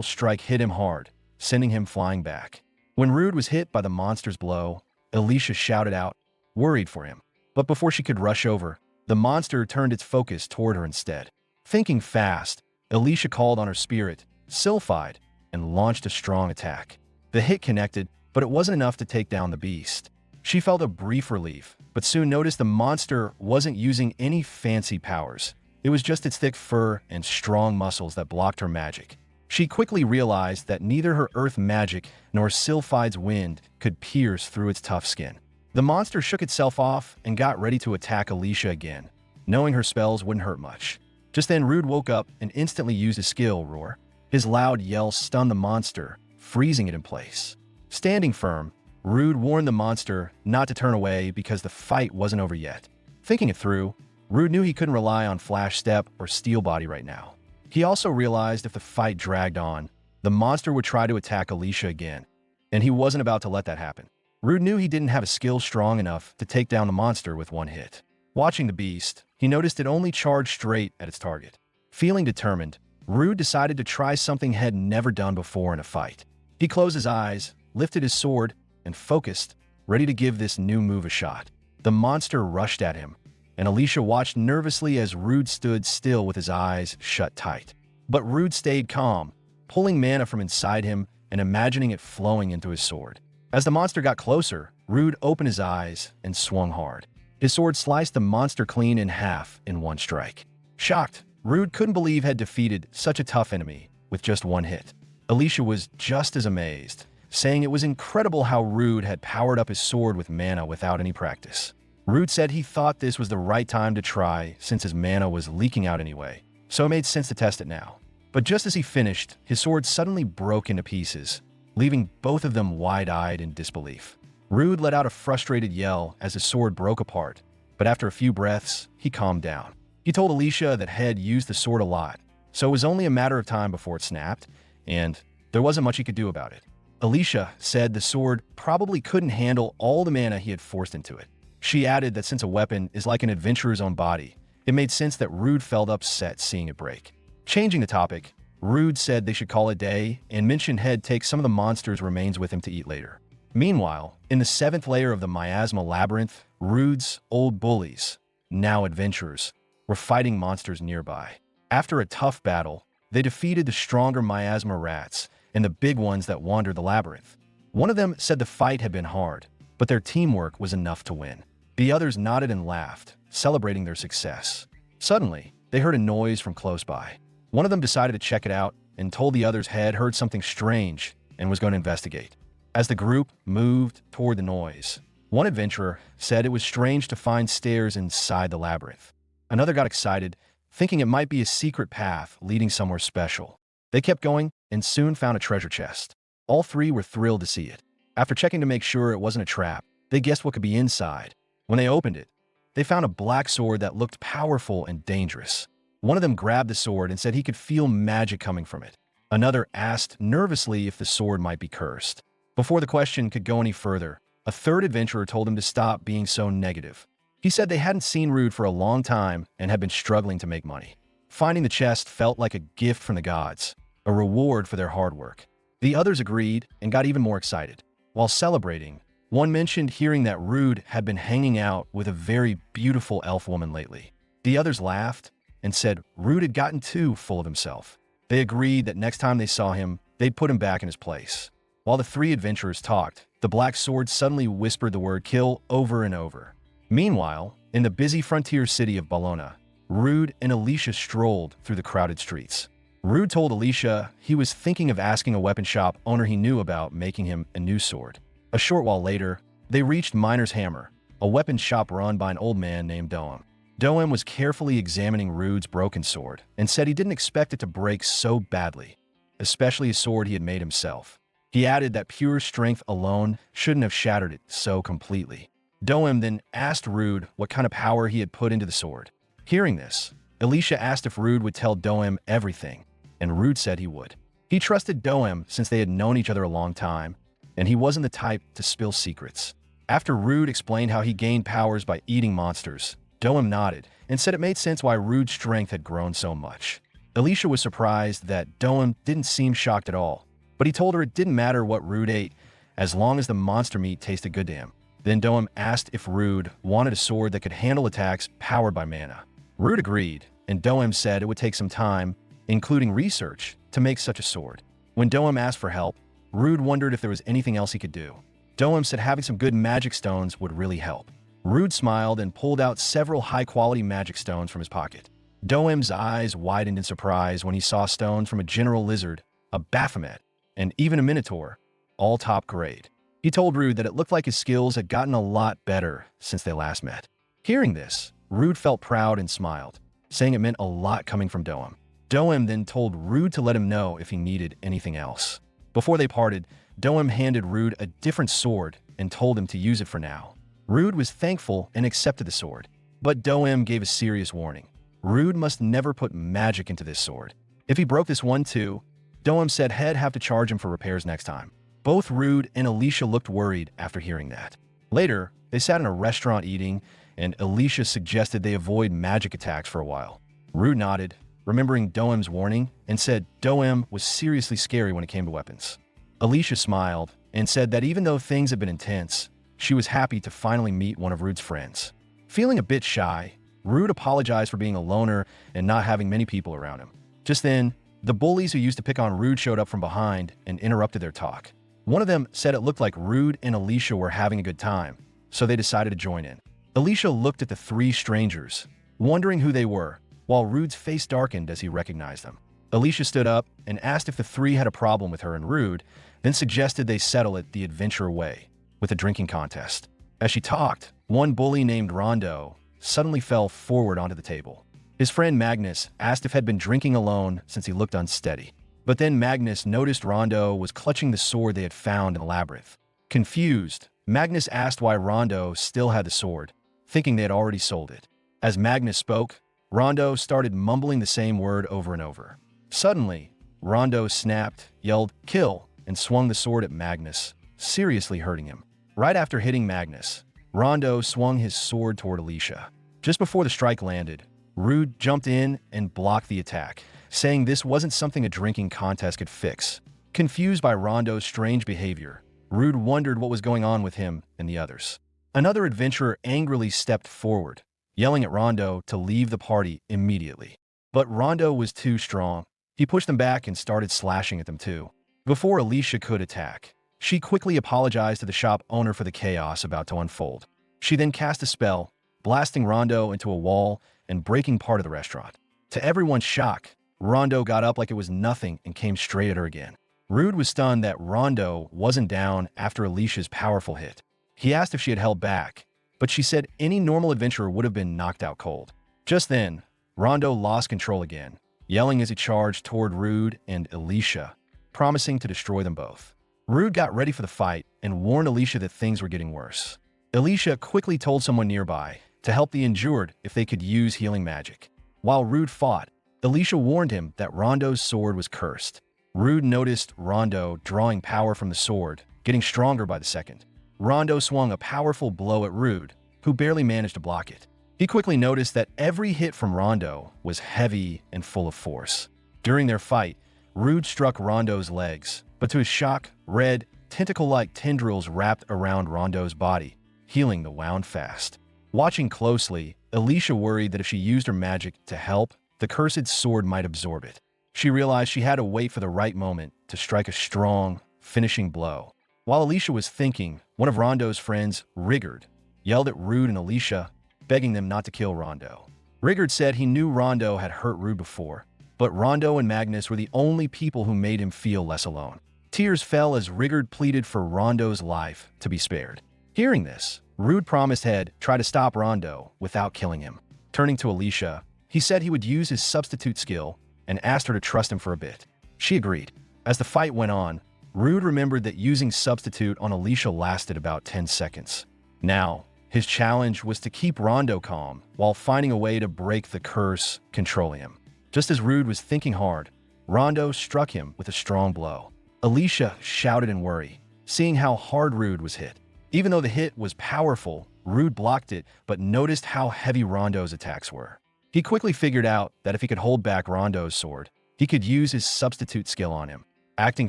strike hit him hard, sending him flying back. When Rude was hit by the monster's blow, Alicia shouted out, worried for him. But before she could rush over, the monster turned its focus toward her instead. Thinking fast, Alicia called on her spirit, Sylphide, and launched a strong attack. The hit connected, but it wasn't enough to take down the beast. She felt a brief relief, but soon noticed the monster wasn't using any fancy powers. It was just its thick fur and strong muscles that blocked her magic. She quickly realized that neither her earth magic nor Sylphide's wind could pierce through its tough skin. The monster shook itself off and got ready to attack Alicia again, knowing her spells wouldn't hurt much. Just then, Rude woke up and instantly used his skill, Roar. His loud yell stunned the monster, freezing it in place. Standing firm, Rude warned the monster not to turn away because the fight wasn't over yet. Thinking it through, Rude knew he couldn't rely on Flash Step or Steel Body right now. He also realized if the fight dragged on, the monster would try to attack Alicia again, and he wasn't about to let that happen. Rude knew he didn't have a skill strong enough to take down the monster with one hit. Watching the beast, he noticed it only charged straight at its target. Feeling determined, Rude decided to try something he had never done before in a fight. He closed his eyes, lifted his sword, and focused, ready to give this new move a shot. The monster rushed at him, and Alicia watched nervously as Rude stood still with his eyes shut tight. But Rude stayed calm, pulling mana from inside him and imagining it flowing into his sword. As the monster got closer, Rude opened his eyes and swung hard. His sword sliced the monster clean in half in one strike. Shocked, Rude couldn't believe he had defeated such a tough enemy with just one hit. Alicia was just as amazed, saying it was incredible how Rude had powered up his sword with mana without any practice. Rude said he thought this was the right time to try since his mana was leaking out anyway, so it made sense to test it now. But just as he finished, his sword suddenly broke into pieces, leaving both of them wide-eyed in disbelief. Rude let out a frustrated yell as his sword broke apart, but after a few breaths, he calmed down. He told Alicia that Head used the sword a lot, so it was only a matter of time before it snapped, and there wasn't much he could do about it. Alicia said the sword probably couldn't handle all the mana he had forced into it. She added that since a weapon is like an adventurer's own body, it made sense that Rude felt upset seeing it break. Changing the topic, Rude said they should call it a day and mentioned Head take some of the monster's remains with him to eat later. Meanwhile, in the 7th layer of the Miasma Labyrinth, Rude's old bullies, now adventurers, were fighting monsters nearby. After a tough battle, they defeated the stronger miasma rats and the big ones that wandered the labyrinth. One of them said the fight had been hard, but their teamwork was enough to win. The others nodded and laughed, celebrating their success. Suddenly, they heard a noise from close by. One of them decided to check it out and told the others Head heard something strange and was going to investigate. As the group moved toward the noise, one adventurer said it was strange to find stairs inside the labyrinth. Another got excited, thinking it might be a secret path leading somewhere special. They kept going and soon found a treasure chest. All three were thrilled to see it. After checking to make sure it wasn't a trap, they guessed what could be inside. When they opened it, they found a black sword that looked powerful and dangerous. One of them grabbed the sword and said he could feel magic coming from it. Another asked nervously if the sword might be cursed. Before the question could go any further, a third adventurer told him to stop being so negative. He said they hadn't seen Rude for a long time and had been struggling to make money. Finding the chest felt like a gift from the gods, a reward for their hard work. The others agreed and got even more excited. While celebrating, one mentioned hearing that Rude had been hanging out with a very beautiful elf woman lately. The others laughed and said Rude had gotten too full of himself. They agreed that next time they saw him, they'd put him back in his place. While the three adventurers talked, the Black Sword suddenly whispered the word kill over and over. Meanwhile, in the busy frontier city of Bologna, Rude and Alicia strolled through the crowded streets. Rude told Alicia he was thinking of asking a weapon shop owner he knew about making him a new sword. A short while later, they reached Miner's Hammer, a weapon shop run by an old man named Doem. Doem was carefully examining Rude's broken sword and said he didn't expect it to break so badly, especially a sword he had made himself. He added that pure strength alone shouldn't have shattered it so completely. Doem then asked Rude what kind of power he had put into the sword. Hearing this, Alicia asked if Rude would tell Doem everything, and Rude said he would. He trusted Doem since they had known each other a long time, and he wasn't the type to spill secrets. After Rude explained how he gained powers by eating monsters, Doem nodded and said it made sense why Rude's strength had grown so much. Alicia was surprised that Doem didn't seem shocked at all, but he told her it didn't matter what Rude ate as long as the monster meat tasted good to him. Then Doem asked if Rude wanted a sword that could handle attacks powered by mana. Rude agreed, and Doem said it would take some time, including research, to make such a sword. When Doem asked for help, Rude wondered if there was anything else he could do. Doem said having some good magic stones would really help. Rude smiled and pulled out several high-quality magic stones from his pocket. Doem's eyes widened in surprise when he saw stones from a general lizard, a Baphomet, and even a minotaur, all top grade. He told Rude that it looked like his skills had gotten a lot better since they last met. Hearing this, Rude felt proud and smiled, saying it meant a lot coming from Doem. Doem then told Rude to let him know if he needed anything else. Before they parted, Doem handed Rude a different sword and told him to use it for now. Rude was thankful and accepted the sword, but Doem gave a serious warning. Rude must never put magic into this sword. If he broke this one too, Doem said he'd have to charge him for repairs next time. Both Rude and Alicia looked worried after hearing that. Later, they sat in a restaurant eating, and Alicia suggested they avoid magic attacks for a while. Rude nodded, remembering Doem's warning, and said Doem was seriously scary when it came to weapons. Alicia smiled and said that even though things had been intense, she was happy to finally meet one of Rude's friends. Feeling a bit shy, Rude apologized for being a loner and not having many people around him. Just then, the bullies who used to pick on Rude showed up from behind and interrupted their talk. One of them said it looked like Rude and Alicia were having a good time, so they decided to join in. Alicia looked at the three strangers, wondering who they were, while Rude's face darkened as he recognized them. Alicia stood up and asked if the three had a problem with her and Rude, then suggested they settle it the adventure way, with a drinking contest. As she talked, one bully named Rondo suddenly fell forward onto the table. His friend Magnus asked if he'd been drinking alone since he looked unsteady. But then Magnus noticed Rondo was clutching the sword they had found in the labyrinth. Confused, Magnus asked why Rondo still had the sword, thinking they had already sold it. As Magnus spoke, Rondo started mumbling the same word over and over. Suddenly, Rondo snapped, yelled, "Kill!" and swung the sword at Magnus, seriously hurting him. Right after hitting Magnus, Rondo swung his sword toward Alicia. Just before the strike landed, Rude jumped in and blocked the attack, saying this wasn't something a drinking contest could fix. Confused by Rondo's strange behavior, Rude wondered what was going on with him and the others. Another adventurer angrily stepped forward, yelling at Rondo to leave the party immediately. But Rondo was too strong. He pushed them back and started slashing at them too. Before Alicia could attack, she quickly apologized to the shop owner for the chaos about to unfold. She then cast a spell, blasting Rondo into a wall and breaking part of the restaurant. To everyone's shock, Rondo got up like it was nothing and came straight at her again. Rude was stunned that Rondo wasn't down after Alicia's powerful hit. He asked if she had held back, but she said any normal adventurer would have been knocked out cold. Just then, Rondo lost control again, yelling as he charged toward Rude and Alicia, promising to destroy them both. Rude got ready for the fight and warned Alicia that things were getting worse. Alicia quickly told someone nearby to help the injured if they could use healing magic. While Rude fought, Alicia warned him that Rondo's sword was cursed. Rude noticed Rondo drawing power from the sword, getting stronger by the second. Rondo swung a powerful blow at Rude, who barely managed to block it. He quickly noticed that every hit from Rondo was heavy and full of force. During their fight, Rude struck Rondo's legs, But to his shock, red, tentacle-like tendrils wrapped around Rondo's body, healing the wound fast. Watching closely, Alicia worried that if she used her magic to help, the cursed sword might absorb it. She realized she had to wait for the right moment to strike a strong, finishing blow. While Alicia was thinking, one of Rondo's friends, Rigard, yelled at Rude and Alicia, begging them not to kill Rondo. Rigard said he knew Rondo had hurt Rude before, but Rondo and Magnus were the only people who made him feel less alone. Tears fell as Rigard pleaded for Rondo's life to be spared. Hearing this, Rude promised he'd try to stop Rondo without killing him. Turning to Alicia, he said he would use his substitute skill and asked her to trust him for a bit. She agreed. As the fight went on, Rude remembered that using substitute on Alicia lasted about 10 seconds. Now, his challenge was to keep Rondo calm while finding a way to break the curse controlling him. Just as Rude was thinking hard, Rondo struck him with a strong blow. Alicia shouted in worry, seeing how hard Rude was hit. Even though the hit was powerful, Rude blocked it but noticed how heavy Rondo's attacks were. He quickly figured out that if he could hold back Rondo's sword, he could use his substitute skill on him. Acting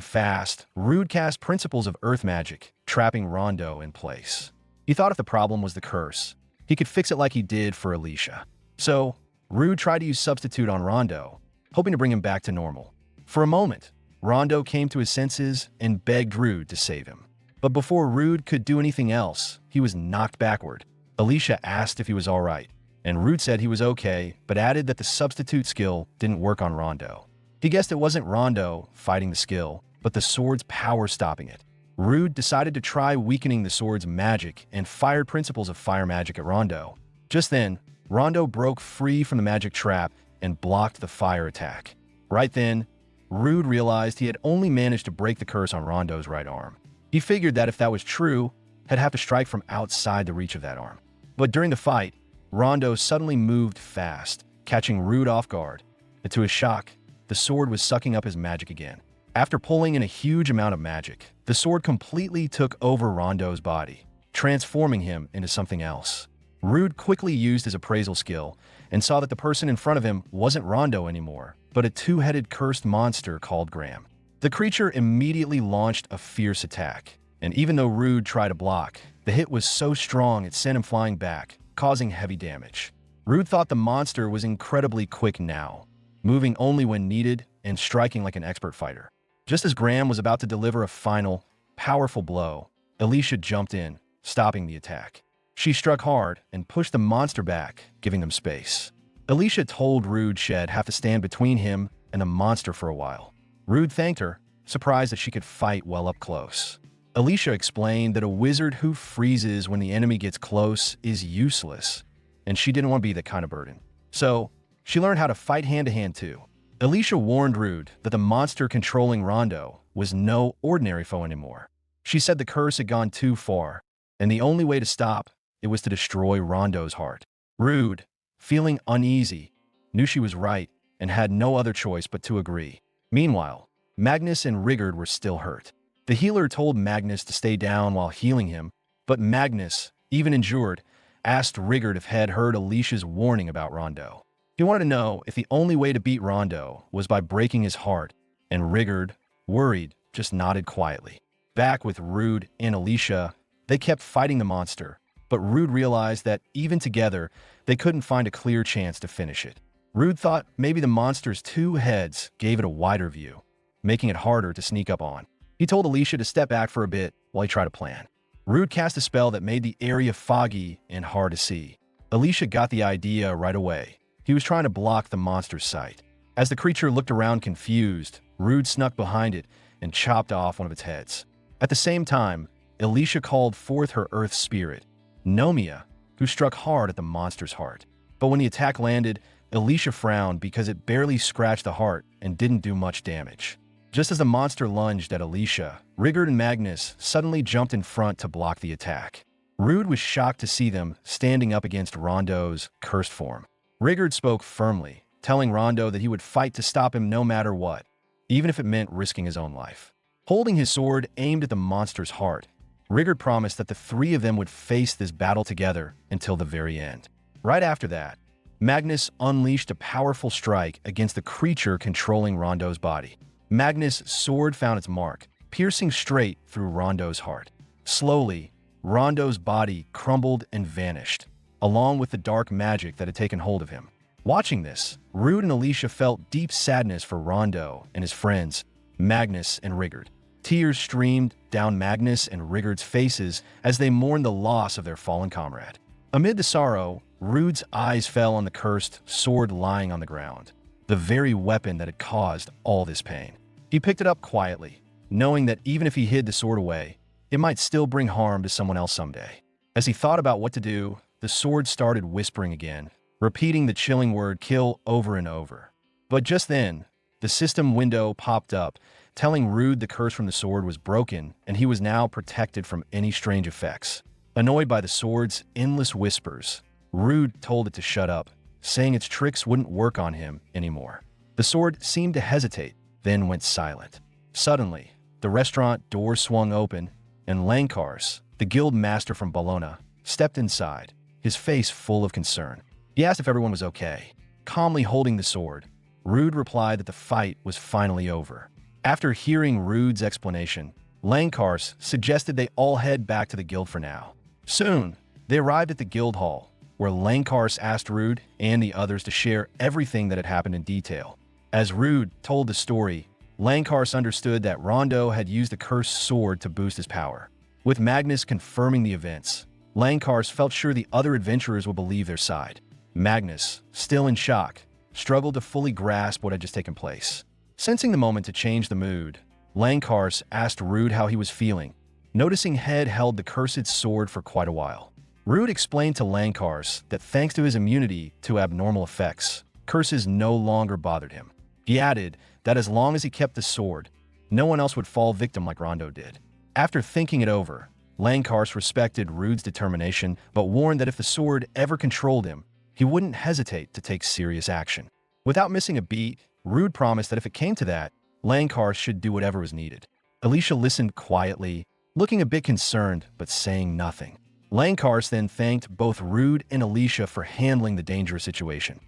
fast, Rude cast Principles of Earth Magic, trapping Rondo in place. He thought if the problem was the curse, he could fix it like he did for Alicia. So, Rude tried to use substitute on Rondo, hoping to bring him back to normal. For a moment, Rondo came to his senses and begged Rude to save him. But before Rude could do anything else, he was knocked backward. Alicia asked if he was all right, and Rude said he was okay, but added that the substitute skill didn't work on Rondo. He guessed it wasn't Rondo fighting the skill, but the sword's power stopping it. Rude decided to try weakening the sword's magic and fired Principles of Fire Magic at Rondo. Just then, Rondo broke free from the magic trap and blocked the fire attack. Right then, Rude realized he had only managed to break the curse on Rondo's right arm. He figured that if that was true, he'd have to strike from outside the reach of that arm. But during the fight, Rondo suddenly moved fast, catching Rude off guard. And to his shock, the sword was sucking up his magic again. After pulling in a huge amount of magic, the sword completely took over Rondo's body, transforming him into something else. Rude quickly used his appraisal skill and saw that the person in front of him wasn't Rondo anymore, but a two-headed cursed monster called Graham. The creature immediately launched a fierce attack, and even though Rude tried to block, the hit was so strong it sent him flying back, causing heavy damage. Rude thought the monster was incredibly quick now, moving only when needed and striking like an expert fighter. Just as Graham was about to deliver a final, powerful blow, Alicia jumped in, stopping the attack. She struck hard and pushed the monster back, giving them space. Alicia told Rude she'd have to stand between him and the monster for a while. Rude thanked her, surprised that she could fight well up close. Alicia explained that a wizard who freezes when the enemy gets close is useless, and she didn't want to be that kind of burden. So, she learned how to fight hand-to-hand too. Alicia warned Rude that the monster controlling Rondo was no ordinary foe anymore. She said the curse had gone too far, and the only way to stop it was to destroy Rondo's heart. Rude, feeling uneasy, knew she was right and had no other choice but to agree. Meanwhile, Magnus and Rigard were still hurt. The healer told Magnus to stay down while healing him, but Magnus, even injured, asked Rigard if he'd heard Alicia's warning about Rondo. He wanted to know if the only way to beat Rondo was by breaking his heart, and Rigard, worried, just nodded quietly. Back with Rude and Alicia, they kept fighting the monster, but Rude realized that even together, they couldn't find a clear chance to finish it. Rude thought maybe the monster's two heads gave it a wider view, making it harder to sneak up on. He told Alicia to step back for a bit while he tried to plan. Rude cast a spell that made the area foggy and hard to see. Alicia got the idea right away. He was trying to block the monster's sight. As the creature looked around confused, Rude snuck behind it and chopped off one of its heads. At the same time, Alicia called forth her earth spirit, Nomia, who struck hard at the monster's heart. But when the attack landed, Alicia frowned because it barely scratched the heart and didn't do much damage. Just as the monster lunged at Alicia, Rigard and Magnus suddenly jumped in front to block the attack. Rude was shocked to see them standing up against Rondo's cursed form. Rigard spoke firmly, telling Rondo that he would fight to stop him no matter what, even if it meant risking his own life. Holding his sword aimed at the monster's heart, Rigard promised that the three of them would face this battle together until the very end. Right after that, Magnus unleashed a powerful strike against the creature controlling Rondo's body. Magnus' sword found its mark, piercing straight through Rondo's heart. Slowly, Rondo's body crumbled and vanished, along with the dark magic that had taken hold of him. Watching this, Rude and Alicia felt deep sadness for Rondo and his friends, Magnus and Rigard. Tears streamed down Magnus and Rigard's faces as they mourned the loss of their fallen comrade. Amid the sorrow, Rude's eyes fell on the cursed sword lying on the ground, the very weapon that had caused all this pain. He picked it up quietly, knowing that even if he hid the sword away, it might still bring harm to someone else someday. As he thought about what to do, the sword started whispering again, repeating the chilling word kill over and over. But just then, the system window popped up, telling Rude the curse from the sword was broken and he was now protected from any strange effects. Annoyed by the sword's endless whispers, Rude told it to shut up, saying its tricks wouldn't work on him anymore. The sword seemed to hesitate, then went silent. Suddenly, the restaurant door swung open, and Lankars, the guild master from Bologna, stepped inside, his face full of concern. He asked if everyone was okay. Calmly holding the sword, Rude replied that the fight was finally over. After hearing Rude's explanation, Lankars suggested they all head back to the guild for now. Soon, they arrived at the guild hall, where Lankars asked Rude and the others to share everything that had happened in detail. As Rude told the story, Lankars understood that Rondo had used the cursed sword to boost his power. With Magnus confirming the events, Lankars felt sure the other adventurers would believe their side. Magnus, still in shock, struggled to fully grasp what had just taken place. Sensing the moment to change the mood, Lankars asked Rude how he was feeling, noticing Head held the cursed sword for quite a while. Rude explained to Lankars that thanks to his immunity to abnormal effects, curses no longer bothered him. He added that as long as he kept the sword, no one else would fall victim like Rondo did. After thinking it over, Lankars respected Rude's determination but warned that if the sword ever controlled him, he wouldn't hesitate to take serious action. Without missing a beat, Rude promised that if it came to that, Lankars should do whatever was needed. Alicia listened quietly, looking a bit concerned but saying nothing. Lankars then thanked both Rude and Alicia for handling the dangerous situation.